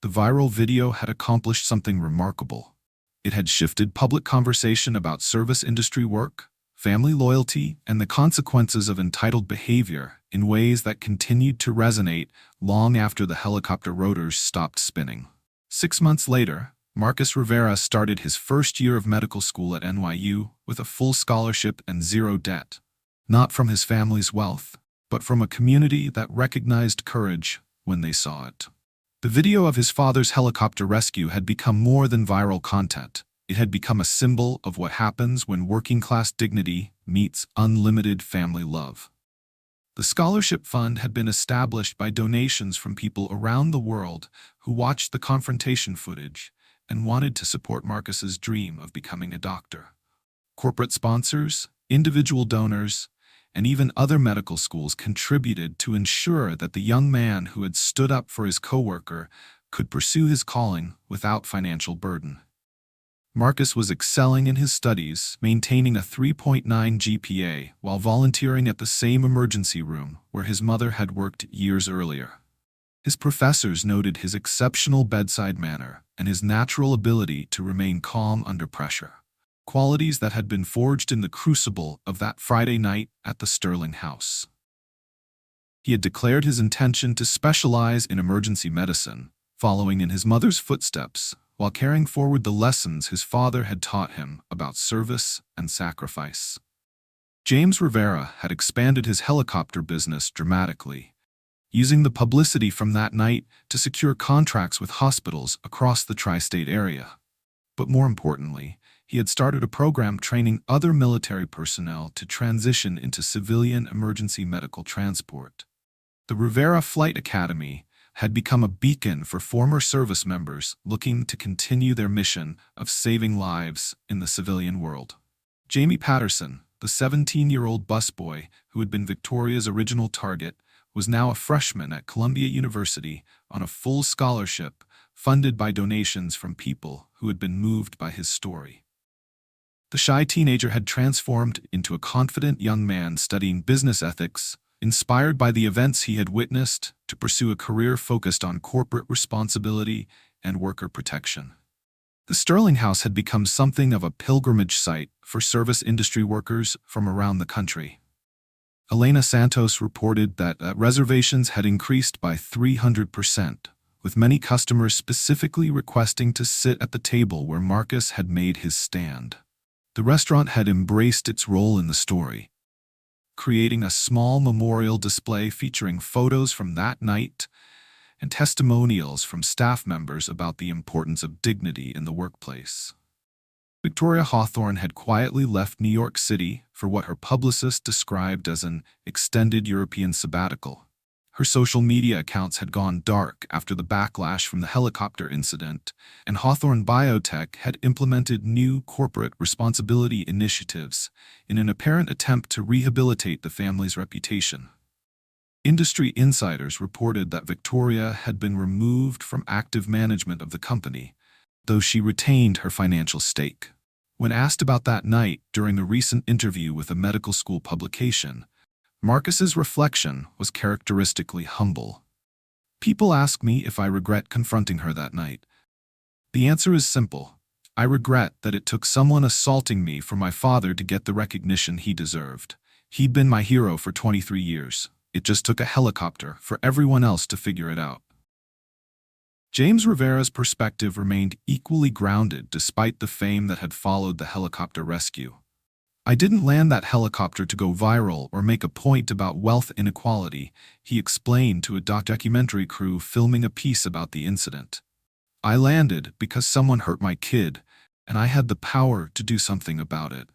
The viral video had accomplished something remarkable. It had shifted public conversation about service industry work, family loyalty, and the consequences of entitled behavior in ways that continued to resonate long after the helicopter rotors stopped spinning. 6 months later, Marcus Rivera started his first year of medical school at NYU with a full scholarship and zero debt, not from his family's wealth, but from a community that recognized courage when they saw it. The video of his father's helicopter rescue had become more than viral content. It had become a symbol of what happens when working-class dignity meets unlimited family love. The scholarship fund had been established by donations from people around the world who watched the confrontation footage and wanted to support Marcus's dream of becoming a doctor. Corporate sponsors, individual donors, and even other medical schools contributed to ensure that the young man who had stood up for his coworker could pursue his calling without financial burden. Marcus was excelling in his studies, maintaining a 3.9 GPA while volunteering at the same emergency room where his mother had worked years earlier. His professors noted his exceptional bedside manner and his natural ability to remain calm under pressure, qualities that had been forged in the crucible of that Friday night at the Sterling House. He had declared his intention to specialize in emergency medicine, following in his mother's footsteps, while carrying forward the lessons his father had taught him about service and sacrifice. James Rivera had expanded his helicopter business dramatically, using the publicity from that night to secure contracts with hospitals across the tri-state area. But more importantly, he had started a program training other military personnel to transition into civilian emergency medical transport. The Rivera Flight Academy had become a beacon for former service members looking to continue their mission of saving lives in the civilian world. Jamie Patterson, the 17-year-old busboy who had been Victoria's original target, was now a freshman at Columbia University on a full scholarship funded by donations from people who had been moved by his story. The shy teenager had transformed into a confident young man studying business ethics, inspired by the events he had witnessed to pursue a career focused on corporate responsibility and worker protection. The Sterling House had become something of a pilgrimage site for service industry workers from around the country. Elena Santos reported that reservations had increased by 300%, with many customers specifically requesting to sit at the table where Marcus had made his stand. The restaurant had embraced its role in the story, creating a small memorial display featuring photos from that night and testimonials from staff members about the importance of dignity in the workplace. Victoria Hawthorne had quietly left New York City for what her publicist described as an extended European sabbatical. Her social media accounts had gone dark after the backlash from the helicopter incident, and Hawthorne Biotech had implemented new corporate responsibility initiatives in an apparent attempt to rehabilitate the family's reputation. Industry insiders reported that Victoria had been removed from active management of the company, though she retained her financial stake. When asked about that night during a recent interview with a medical school publication, Marcus's reflection was characteristically humble. "People ask me if I regret confronting her that night. The answer is simple. I regret that it took someone assaulting me for my father to get the recognition he deserved. He'd been my hero for 23 years. It just took a helicopter for everyone else to figure it out." James Rivera's perspective remained equally grounded despite the fame that had followed the helicopter rescue. "I didn't land that helicopter to go viral or make a point about wealth inequality," he explained to a documentary crew filming a piece about the incident. "I landed because someone hurt my kid, and I had the power to do something about it.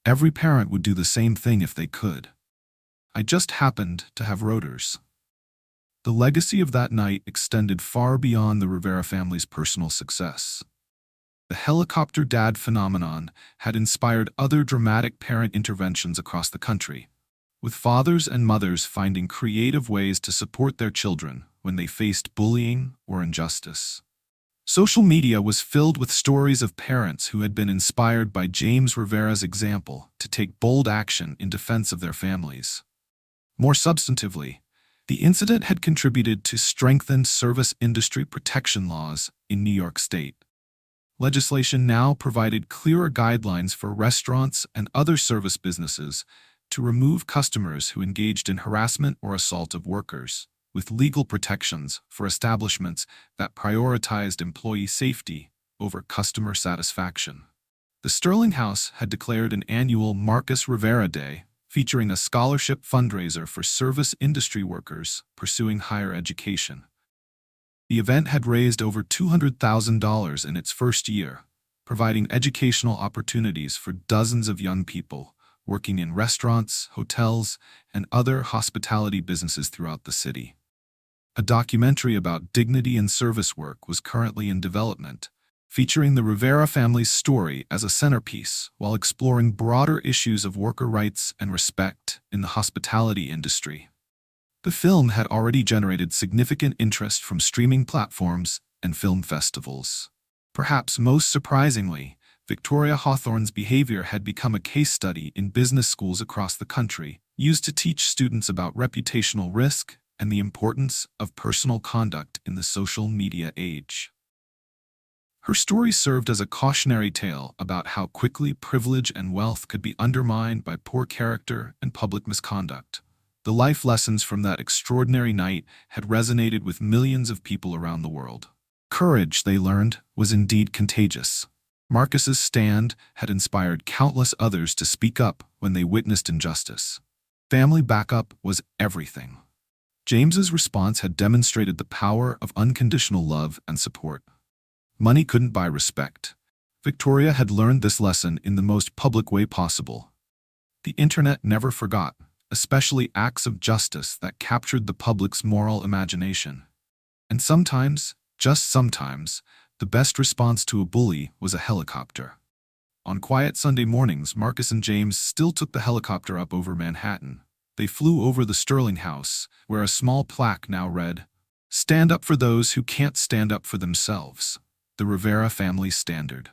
Every parent would do the same thing if they could. I just happened to have rotors." The legacy of that night extended far beyond the Rivera family's personal success. The helicopter dad phenomenon had inspired other dramatic parent interventions across the country, with fathers and mothers finding creative ways to support their children when they faced bullying or injustice. Social media was filled with stories of parents who had been inspired by James Rivera's example to take bold action in defense of their families. More substantively, the incident had contributed to strengthened service industry protection laws in New York State. Legislation now provided clearer guidelines for restaurants and other service businesses to remove customers who engaged in harassment or assault of workers, with legal protections for establishments that prioritized employee safety over customer satisfaction. The Sterling House had declared an annual Marcus Rivera Day, featuring a scholarship fundraiser for service industry workers pursuing higher education. The event had raised over $200,000 in its first year, providing educational opportunities for dozens of young people working in restaurants, hotels, and other hospitality businesses throughout the city. A documentary about dignity in service work was currently in development, featuring the Rivera family's story as a centerpiece while exploring broader issues of worker rights and respect in the hospitality industry. The film had already generated significant interest from streaming platforms and film festivals. Perhaps most surprisingly, Victoria Hawthorne's behavior had become a case study in business schools across the country, used to teach students about reputational risk and the importance of personal conduct in the social media age. Her story served as a cautionary tale about how quickly privilege and wealth could be undermined by poor character and public misconduct. The life lessons from that extraordinary night had resonated with millions of people around the world. Courage, they learned, was indeed contagious. Marcus's stand had inspired countless others to speak up when they witnessed injustice. Family backup was everything. James's response had demonstrated the power of unconditional love and support. Money couldn't buy respect. Victoria had learned this lesson in the most public way possible. The internet never forgot, especially acts of justice that captured the public's moral imagination. And sometimes, just sometimes, the best response to a bully was a helicopter. On quiet Sunday mornings, Marcus and James still took the helicopter up over Manhattan. They flew over the Sterling House, where a small plaque now read, "Stand up for those who can't stand up for themselves. The Rivera family standard."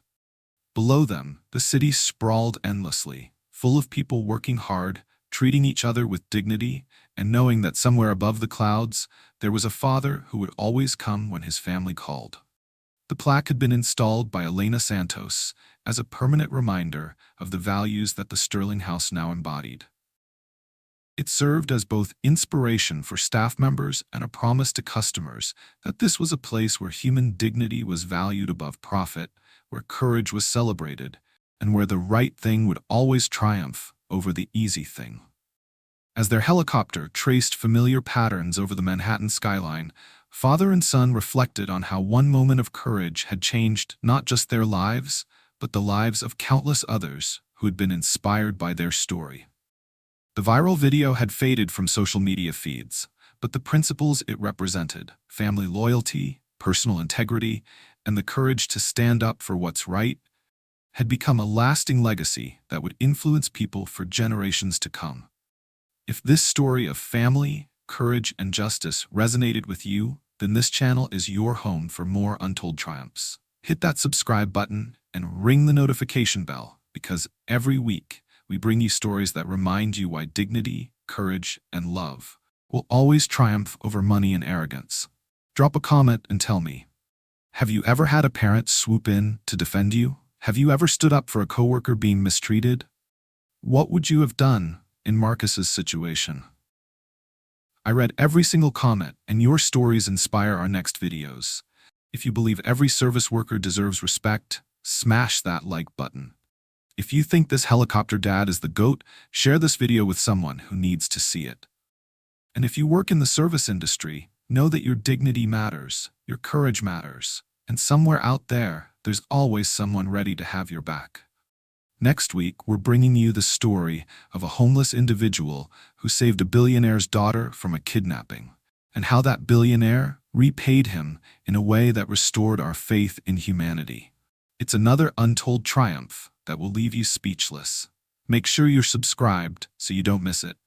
Below them, the city sprawled endlessly, full of people working hard, treating each other with dignity, and knowing that somewhere above the clouds, there was a father who would always come when his family called. The plaque had been installed by Elena Santos as a permanent reminder of the values that the Sterling House now embodied. It served as both inspiration for staff members and a promise to customers that this was a place where human dignity was valued above profit, where courage was celebrated, and where the right thing would always triumph over the easy thing. As their helicopter traced familiar patterns over the Manhattan skyline, Father and son reflected on how one moment of courage had changed not just their lives, but the lives of countless others who had been inspired by their story. The viral video had faded from social media feeds, but the principles it represented, family loyalty, personal integrity, and the courage to stand up for what's right, had become a lasting legacy that would influence people for generations to come. If this story of family, courage, and justice resonated with you, then this channel is your home for more untold triumphs. Hit that subscribe button and ring the notification bell, because every week we bring you stories that remind you why dignity, courage, and love will always triumph over money and arrogance. Drop a comment and tell me, have you ever had a parent swoop in to defend you? Have you ever stood up for a coworker being mistreated? What would you have done in Marcus's situation? I read every single comment, and your stories inspire our next videos. If you believe every service worker deserves respect, smash that like button. If you think this helicopter dad is the GOAT, share this video with someone who needs to see it. And if you work in the service industry, know that your dignity matters, your courage matters, and somewhere out there's always someone ready to have your back. Next week, we're bringing you the story of a homeless individual who saved a billionaire's daughter from a kidnapping, and how that billionaire repaid him in a way that restored our faith in humanity. It's another untold triumph that will leave you speechless. Make sure you're subscribed so you don't miss it.